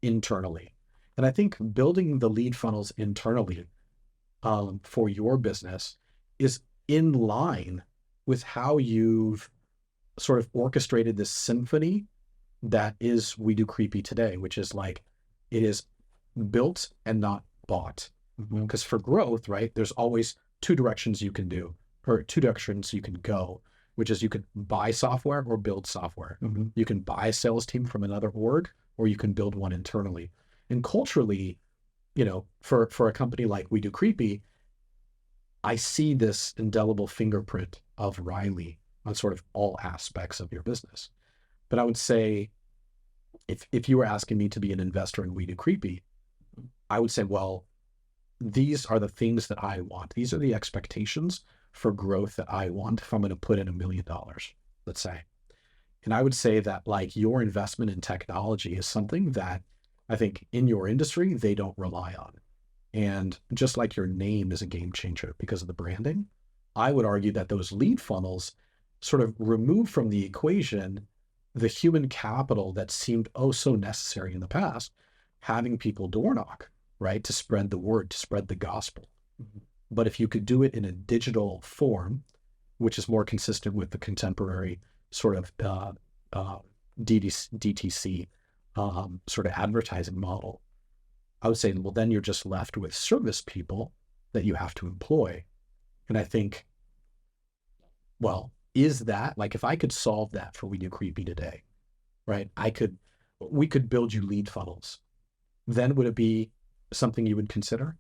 internally. And I think building the lead funnels internally for your business is in line with how you've sort of orchestrated this symphony that is We Do Creepy today, which is like, it is built and not bought. Because for growth, right, there's always two directions you can do, or two directions you can go, which is you could buy software or build software. You can buy a sales team from another org, or you can build one internally. And culturally, for a company like We Do Creepy, I see this indelible fingerprint of Riley on sort of all aspects of your business. But I would say, if you were asking me to be an investor in We Do Creepy, I would say, well, these are the things that I want. These are the expectations for growth that I want if I'm going to put in $1 million, let's say. And I would say that like your investment in technology is something that I think in your industry, they don't rely on. And just like your name is a game changer because of the branding, I would argue that those lead funnels sort of remove from the equation the human capital that seemed oh so necessary in the past, having people door knock, right? To spread the word, to spread the gospel. But if you could do it in a digital form, which is more consistent with the contemporary sort of DTC sort of advertising model, I would say, well, then you're just left with service people that you have to employ. And I think, well, is that like if I could solve that for We Do Creepy today, right? We could build you lead funnels. Then would it be something you would consider?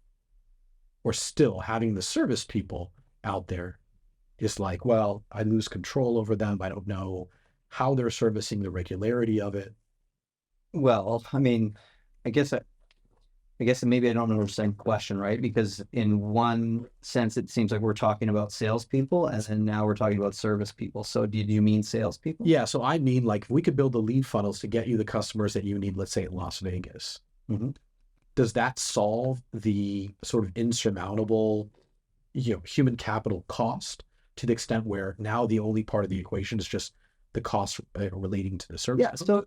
Or still having the service people out there is like, well, I lose control over them. I don't know how they're servicing, the regularity of it. Well, I mean, I guess maybe I don't understand the question, right? Because in one sense, it seems like we're talking about salespeople, and then now we're talking about service people. So do you mean salespeople? Yeah. So I mean, like, if we could build the lead funnels to get you the customers that you need, let's say in Las Vegas, does that solve the sort of insurmountable, human capital cost to the extent where now the only part of the equation is just the cost relating to the service? Yeah.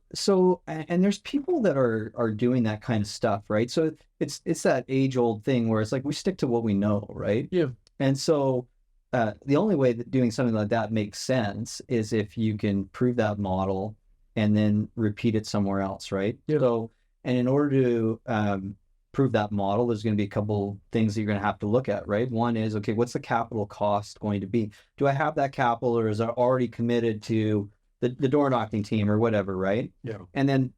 And there's people that are doing that kind of stuff, right? So it's that age old thing where it's like we stick to what we know, right? Yeah. And so the only way that doing something like that makes sense is if you can prove that model and then repeat it somewhere else, right? Yeah. So, and in order to prove that model, there's going to be a couple things that you're going to have to look at, right? One is, okay, what's the capital cost going to be? Do I have that capital, or is I already committed to the door knocking team or whatever, right? Yeah. And then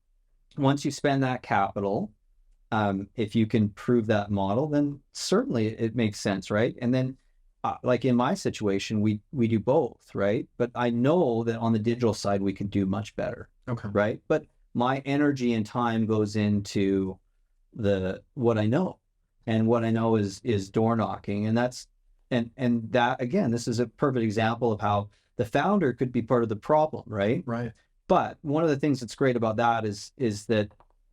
once you spend that capital, if you can prove that model, then certainly it makes sense, right? And then like in my situation, we do both, right? But I know that on the digital side, we could do much better. Okay. Right? But my energy and time goes into what I know, and what I know is door knocking, and that's and that again, this is a perfect example of how the founder could be part of the problem, right? Right. But one of the things that's great about that is that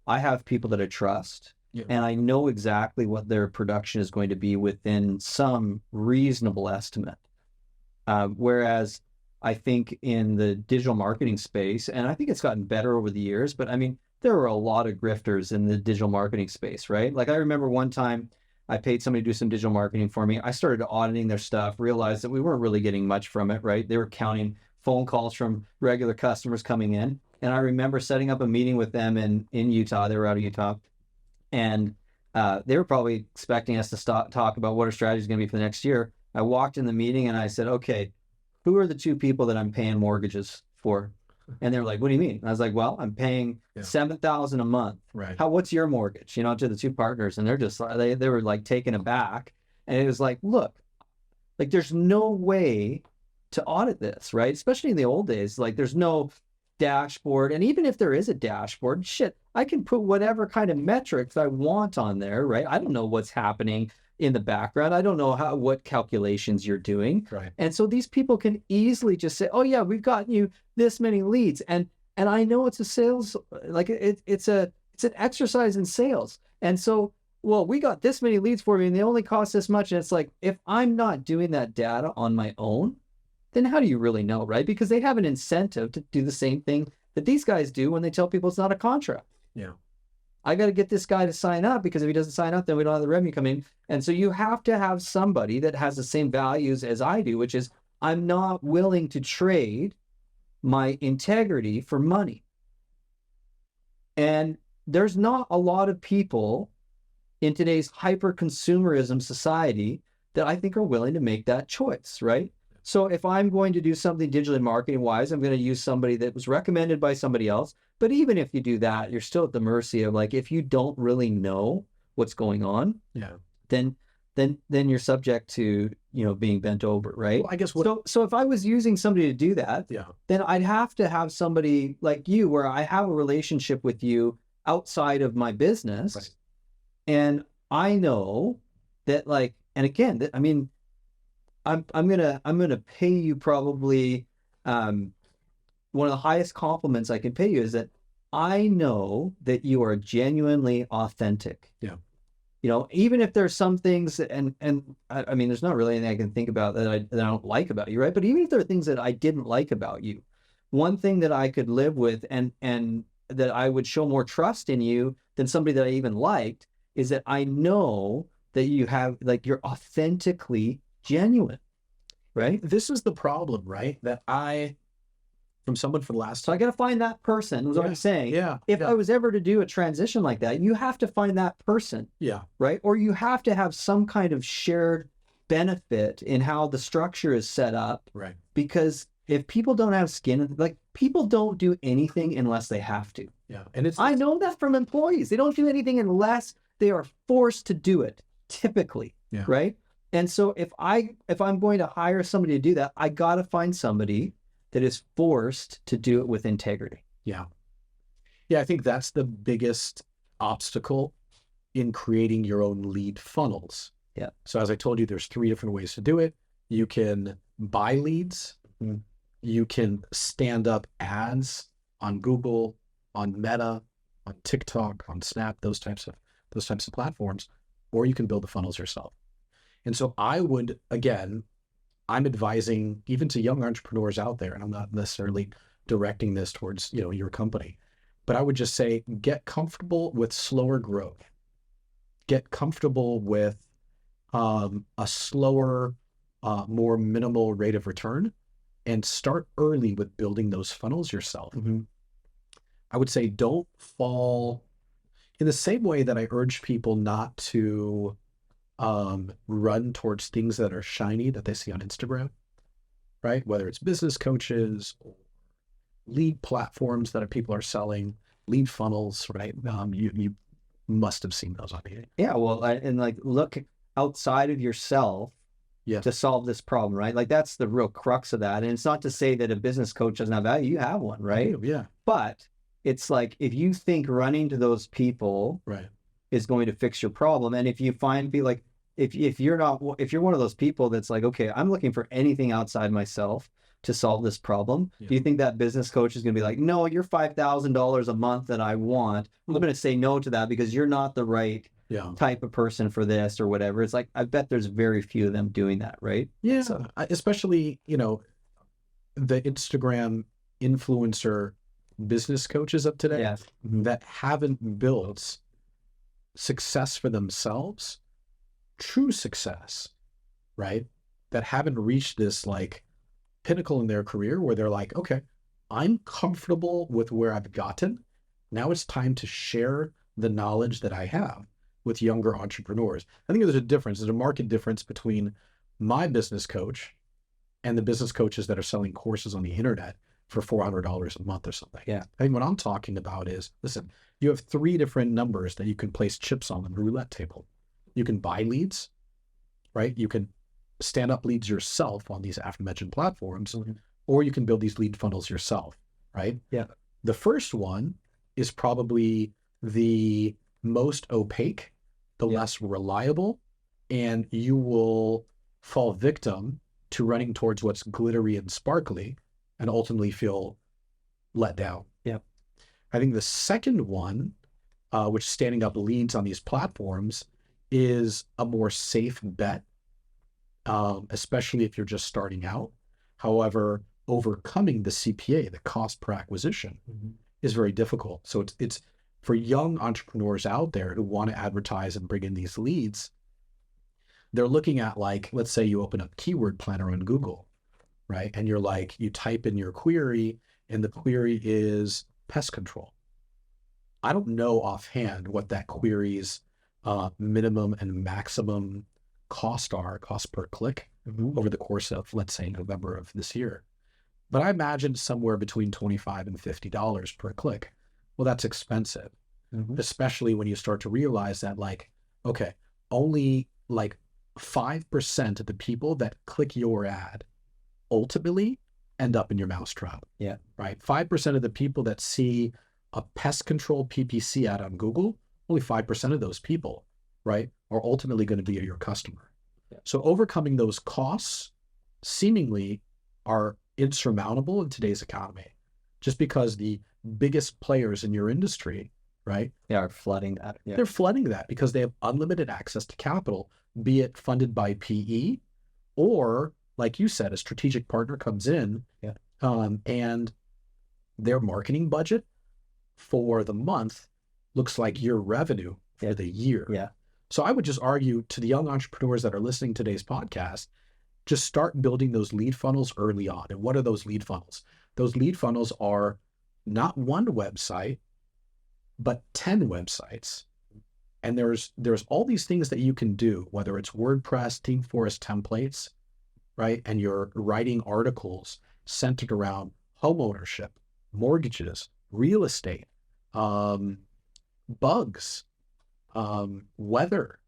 I have people that I trust, and I know exactly what their production is going to be within some reasonable estimate. Whereas I think in the digital marketing space, and I think it's gotten better over the years, but I mean, there were a lot of grifters in the digital marketing space, right? Like I remember one time I paid somebody to do some digital marketing for me. I started auditing their stuff, realized that we weren't really getting much from it, right? They were counting phone calls from regular customers coming in. And I remember setting up a meeting with them in Utah. They were out of Utah. And they were probably expecting us to talk about what our strategy is going to be for the next year. I walked in the meeting and I said, okay, who are the two people that I'm paying mortgages for? And they were like, what do you mean? And I was like, well, I'm paying $7,000 a month. Right. What's your mortgage? To the two partners. And they're just, they were like taken aback. And it was like, look, like there's no way to audit this, right? Especially in the old days, like there's no dashboard. And even if there is a dashboard, shit, I can put whatever kind of metrics I want on there, right? I don't know what's happening in the background. I don't know what calculations you're doing. Right. And so these people can easily just say, oh yeah, we've gotten you this many leads. And I know it's a sales, like it's an exercise in sales. And so, well, we got this many leads for you and they only cost this much. And it's like, if I'm not doing that data on my own, then how do you really know, right? Because they have an incentive to do the same thing that these guys do when they tell people it's not a contract. Yeah. I got to get this guy to sign up, because if he doesn't sign up, then we don't have the revenue coming. And so you have to have somebody that has the same values as I do, which is I'm not willing to trade my integrity for money. And there's not a lot of people in today's hyper-consumerism society that I think are willing to make that choice, right? So if I'm going to do something digitally marketing-wise, I'm going to use somebody that was recommended by somebody else. But even if you do that, you're still at the mercy of, like, if you don't really know what's going on, then you're subject to, being bent over, right? Well, I guess so if I was using somebody to do that, then I'd have to have somebody like you, where I have a relationship with you outside of my business. Right. And I know that, like, and again, I mean, I'm gonna pay you probably one of the highest compliments I can pay you is that I know that you are genuinely authentic. Yeah. You know, even if there's some things, and I mean, there's not really anything I can think about that I don't like about you, right? But even if there are things that I didn't like about you, one thing that I could live with and that I would show more trust in you than somebody that I even liked is that I know that you have, like, you're authentically genuine, right? This is the problem, right? That from someone for the last So I got to find that person, is what I'm saying. Yeah. If I was ever to do a transition like that, you have to find that person, Yeah. right? Or you have to have some kind of shared benefit in how the structure is set up. Right. Because if people don't have skin, like, people don't do anything unless they have to. Yeah. And I know that from employees. They don't do anything unless they are forced to do it, typically. Yeah. Right. And so if I'm going to hire somebody to do that, I got to find somebody that is forced to do it with integrity. Yeah. Yeah, I think that's the biggest obstacle in creating your own lead funnels. Yeah. So as I told you, there's 3 different ways to do it. You can buy leads. Mm-hmm. You can stand up ads on Google, on Meta, on TikTok, on Snap, those types of platforms, or you can build the funnels yourself. And so I'm advising even to young entrepreneurs out there, and I'm not necessarily directing this towards, your company, but I would just say, get comfortable with slower growth. Get comfortable with a slower, more minimal rate of return, and start early with building those funnels yourself. Mm-hmm. I would say don't fall in the same way that I urge people not to run towards things that are shiny that they see on Instagram, right? Whether it's business coaches or lead platforms that people are selling, lead funnels, right? You must have seen those on here. Yeah, well, and like, look outside of yourself to solve this problem, right? Like, that's the real crux of that. And it's not to say that a business coach doesn't have value. You have one, right? Yeah. But it's like, if you think running to those people Right. is going to fix your problem, and if you if you're one of those people that's like, okay, I'm looking for anything outside myself to solve this problem, do you think that business coach is going to be like, no, you're $5,000 a month that I want, I'm going to say no to that because you're not the right type of person for this or whatever? It's like, I bet there's very few of them doing that, right? Yeah. So, especially, the Instagram influencer business coaches of today that haven't built success for themselves, true success, right? That haven't reached this like pinnacle in their career where they're like, okay, I'm comfortable with where I've gotten. Now it's time to share the knowledge that I have with younger entrepreneurs. I think there's a difference. There's a marked difference between my business coach and the business coaches that are selling courses on the internet for $400 a month or something. Yeah. I think what I'm talking about is, listen, you have 3 different numbers that you can place chips on the roulette table. You can buy leads, right? You can stand up leads yourself on these aforementioned platforms, or you can build these lead funnels yourself, right? Yeah. The first one is probably the most opaque, the less reliable, and you will fall victim to running towards what's glittery and sparkly and ultimately feel let down. Yeah. I think the second one, which is standing up leads on these platforms, is a more safe bet, especially if you're just starting out. However, overcoming the CPA, the cost per acquisition, is very difficult. So it's for young entrepreneurs out there who want to advertise and bring in these leads. They're looking at, like, let's say you open up Keyword Planner on Google, right? And you're like, you type in your query and the query is pest control. I don't know offhand what that query's minimum and maximum cost per click over the course of, let's say, November of this year. But I imagine somewhere between $25 and $50 per click. Well, that's expensive, especially when you start to realize that, like, okay, only like 5% of the people that click your ad ultimately end up in your mousetrap. Yeah. Right? 5% of the people that see a pest control PPC ad on Google, only 5% of those people, right, are ultimately going to be your customer. Yeah. So overcoming those costs seemingly are insurmountable in today's economy. just because the biggest players in your industry, right? They are flooding that. Yeah. They're flooding that because they have unlimited access to capital, be it funded by PE or, like you said, a strategic partner comes in, Yeah. And their marketing budget for the month looks like your revenue for the year. Yeah. So I would just argue to the young entrepreneurs that are listening to today's podcast, just start building those lead funnels early on. And what are those lead funnels? Those lead funnels are not one website, but 10 websites. And there's all these things that you can do, whether it's WordPress, ThemeForest templates, right? And you're writing articles centered around home ownership, mortgages, real estate, bugs, weather,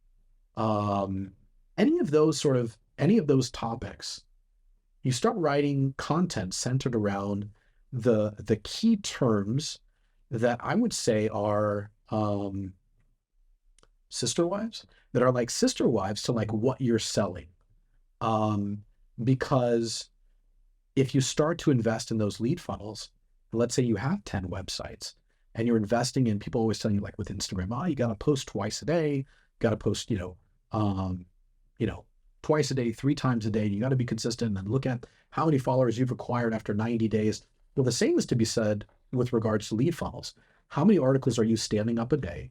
any of those topics. You start writing content centered around the key terms that I would say are sister wives, that are like sister wives to like what you're selling. Because if you start to invest in those lead funnels, let's say you have 10 websites and you're investing in, people always tell you like with Instagram, you got to post twice a day, got to post, twice a day, 3 times a day. You got to be consistent and look at how many followers you've acquired after 90 days. Well, the same is to be said with regards to lead funnels. How many articles are you standing up a day?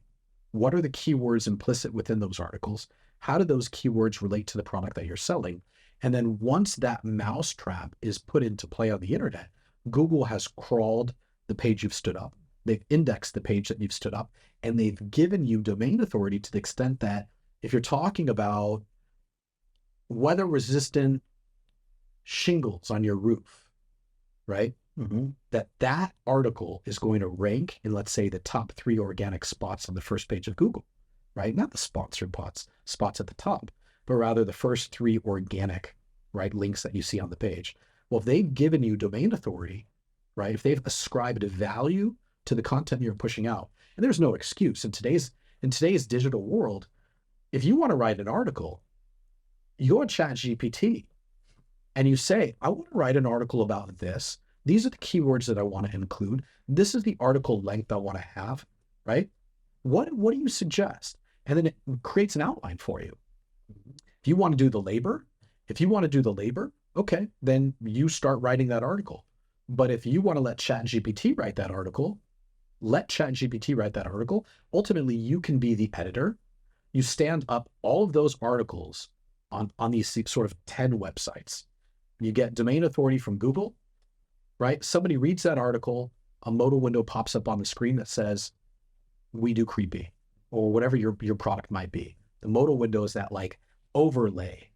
What are the keywords implicit within those articles? How do those keywords relate to the product that you're selling? And then once that mousetrap is put into play on the internet, Google has crawled the page you've stood up. They've indexed the page that you've stood up, and they've given you domain authority to the extent that if you're talking about weather-resistant shingles on your roof, right? Mm-hmm. That article is going to rank in, let's say, the top 3 organic spots on the first page of Google, right? Not the sponsored spots at the top, but rather the first 3 organic, right, links that you see on the page. Well, if they've given you domain authority, right, if they've ascribed a value to the content you're pushing out, and there's no excuse in today's digital world, if you want to write an article, you go to ChatGPT and you say, I want to write an article about this. These are the keywords that I want to include. This is the article length I want to have, right? What do you suggest? And then it creates an outline for you. If you want to do the labor, okay, then you start writing that article. But if you want to let ChatGPT write that article, ultimately you can be the editor. You stand up all of those articles on these sort of 10 websites. You get domain authority from Google, right? Somebody reads that article, a modal window pops up on the screen that says, we do creepy, or whatever your product might be. The modal window is that like overlay,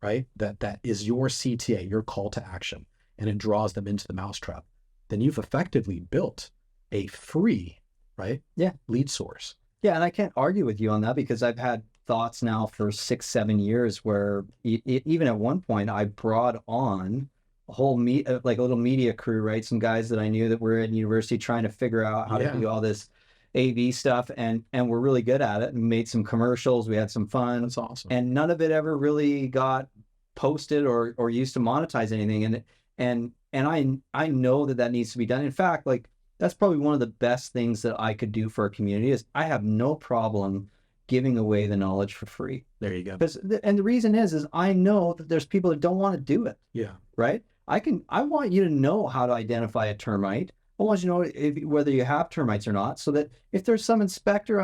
right? That is your CTA, your call to action, and it draws them into the mousetrap. Then you've effectively built a free, right? Yeah. Lead source. Yeah, and I can't argue with you on that because I've had thoughts now for 6-7 years where even at one point I brought on a whole like a little media crew, right? Some guys that I knew that were in university trying to figure out how to do all this AV stuff, and we're really good at it, and made some commercials. We had some fun. That's awesome. And none of it ever really got posted or used to monetize anything. And I know that needs to be done. In fact, like that's probably one of the best things that I could do for a community is I have no problem giving away the knowledge for free. There you go. And the reason is I know that there's people that don't want to do it. Yeah. Right? I want you to know how to identify a termite. I want you to know whether you have termites or not, so that if there's some inspector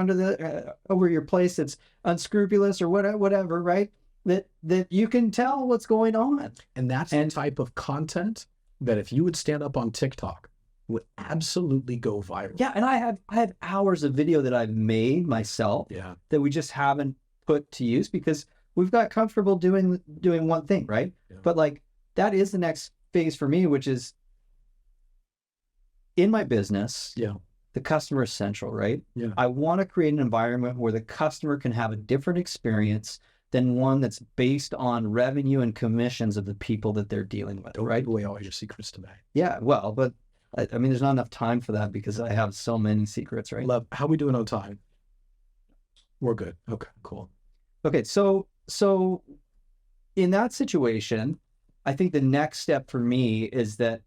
over your place that's unscrupulous or whatever, right? That you can tell what's going on. And that's the type of content that if you would stand up on TikTok would absolutely go viral. Yeah, and I have hours of video that I've made myself that we just haven't put to use because we've got comfortable doing one thing, right? Yeah. But like that is the next phase for me, which is in my business. Yeah. The customer is central, right? Yeah. I want to create an environment where the customer can have a different experience than one that's based on revenue and commissions of the people that they're dealing with. Don't give away all your secrets today. Yeah, well, but I mean, there's not enough time for that because I have so many secrets, right? Love. How we doing on time? We're good. Okay, cool. Okay, so in that situation, I think the next step for me is that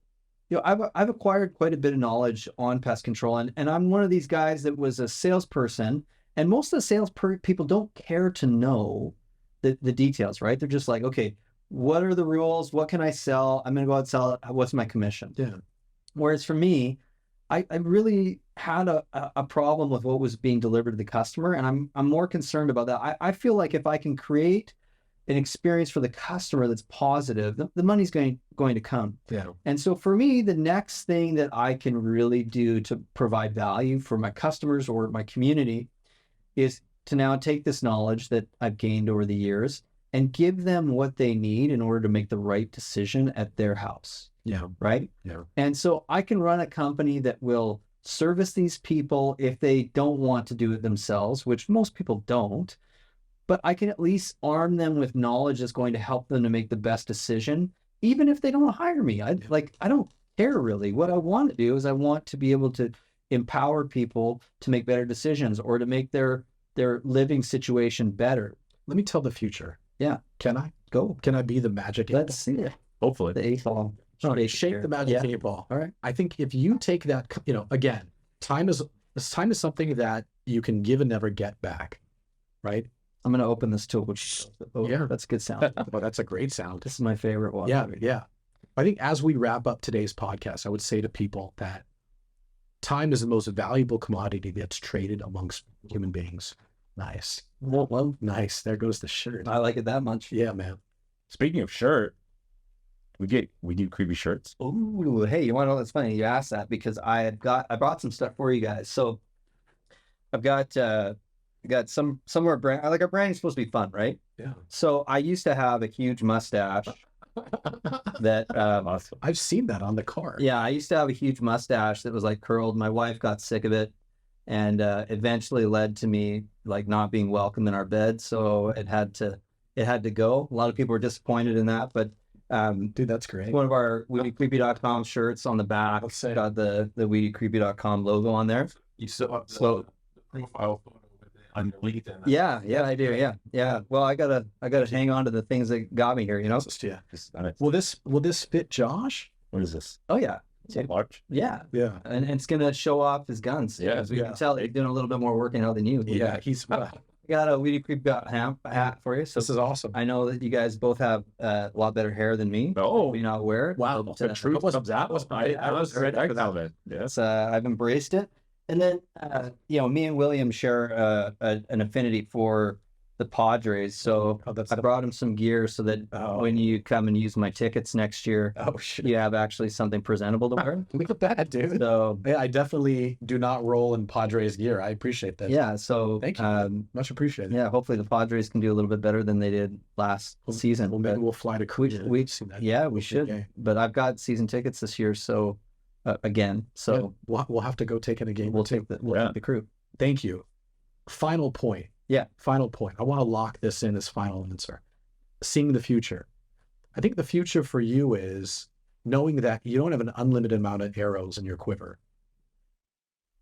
I've acquired quite a bit of knowledge on pest control, and I'm one of these guys that was a salesperson, and most of the people don't care to know the details, right? They're just like, okay, what are the rules? What can I sell? I'm going to go out and sell it. What's my commission? Yeah. Whereas for me, I really had a problem with what was being delivered to the customer, and I'm more concerned about that. I feel like if I can create an experience for the customer that's positive, the money's going to come. Yeah. And so for me, the next thing that I can really do to provide value for my customers or my community is to now take this knowledge that I've gained over the years and give them what they need in order to make the right decision at their house. Yeah. Right. Yeah. And so I can run a company that will service these people if they don't want to do it themselves, which most people don't. But I can at least arm them with knowledge that's going to help them to make the best decision, even if they don't hire me. I don't care really. What I want to do is I want to be able to empower people to make better decisions or to make their living situation better. Let me tell the future. Yeah. Can I? Go. Can I be the magic 8 ball? Let's see it. Hopefully. The 8 ball. Shape the magic 8 ball. All right. I think if you take that, again, time is something that you can give and never get back, right? I'm going to open this tool. Yeah, that's a good sound. Well, that's a great sound. This is my favorite one. Yeah, yeah. I think as we wrap up today's podcast, I would say to people that time is the most valuable commodity that's traded amongst human beings. Nice. Well, Nice. There goes the shirt. I like it that much. Yeah, man. Speaking of shirt, we do creepy shirts. Ooh, hey, you want to know what's funny? You asked that because I brought some stuff for you guys. So I've got some of our brand. Like our brand is supposed to be fun, right? Yeah. So I used to have a huge mustache that Awesome. I've seen that on the car. yeah, I used to have a huge mustache that was like curled. My wife got sick of it and eventually led to me like not being welcome in our bed. So it had to go. A lot of people were disappointed in that, but Dude, that's great. one of our weedycreepy.com shirts on the back Let's say. got the weedycreepy.com logo on there. You still have So- the profile photo with it underneath. And Yeah, I do. Yeah. Well, I gotta hang on to the things that got me here, you know? Yeah. Nice. Will this fit Josh? What is this? Oh yeah. Is it large? Yeah. Yeah. And it's gonna show off his guns. Yeah, As we yeah. can tell he's doing a little bit more working out than you. Yeah. He's. I got a Weedy Creep hat for you. So This is awesome. I know that you guys both have a lot better hair than me. Oh, You're not wear it. Wow. But, the truth comes out. I was very ready for excited. that. Yes. I've embraced it. And then, me and William share an affinity for the Padres. So Oh, that's I brought him some gear so that when you come and use my tickets next year, shit. you have actually something presentable to wear. Look at that, dude. So Yeah, I definitely do not roll in Padres gear. I appreciate that. yeah, so Thank you. Much appreciated. yeah, hopefully the Padres can do a little bit better than they did last season. Well, maybe But we'll fly to Korea. we- See that. yeah, we Big should. game. But I've got season tickets this year, so again, so Yeah, we'll have to go take in a game. we'll or two. take the crew. Thank you. Final point. Yeah. Final point. I want to lock this in as final answer. Seeing the future. I think the future for you is knowing that you don't have an unlimited amount of arrows in your quiver.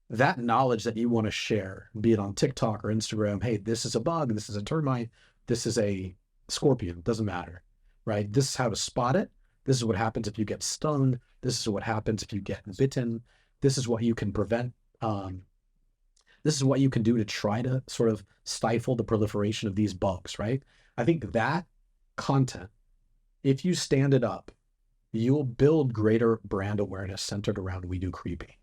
That knowledge that you want to share, be it on TikTok or Instagram, hey, this is a bug, this is a termite, this is a scorpion, doesn't matter, right? This is how to spot it. This is what happens if you get stung. This is what happens if you get bitten. This is what you can prevent. This is what you can do to try to sort of stifle the proliferation of these bugs, right? I think that content, if you stand it up, you'll build greater brand awareness centered around We Do Creepy.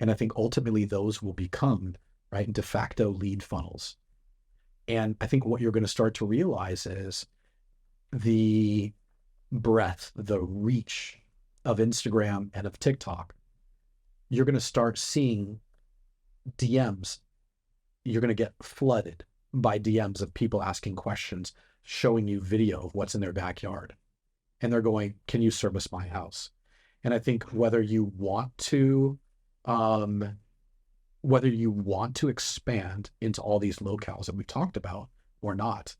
And I think ultimately those will become, right, de facto lead funnels. And I think what you're going to start to realize is the breadth, the reach of Instagram and of TikTok. You're going to start seeing DMs. You're going to get flooded by DMs of people asking questions, showing you video of what's in their backyard. And they're going, can you service my house? And I think whether you want to expand into all these locales that we've talked about or not,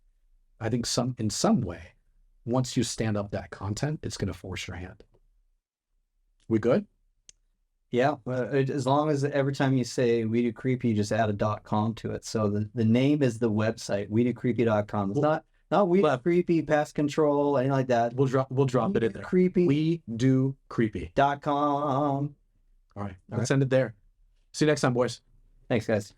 I think in some way, once you stand up that content, it's going to force your hand. We good? Yeah, as long as every time you say We Do Creepy, you just add a .com to it. So the name is the website, weedocreepy.com. It's not Oh, we But- creepy pest control, anything like that. We'll drop it in there. Creepy.com. We do creepy. All right. Let's end it there. See you next time, boys. Thanks, guys.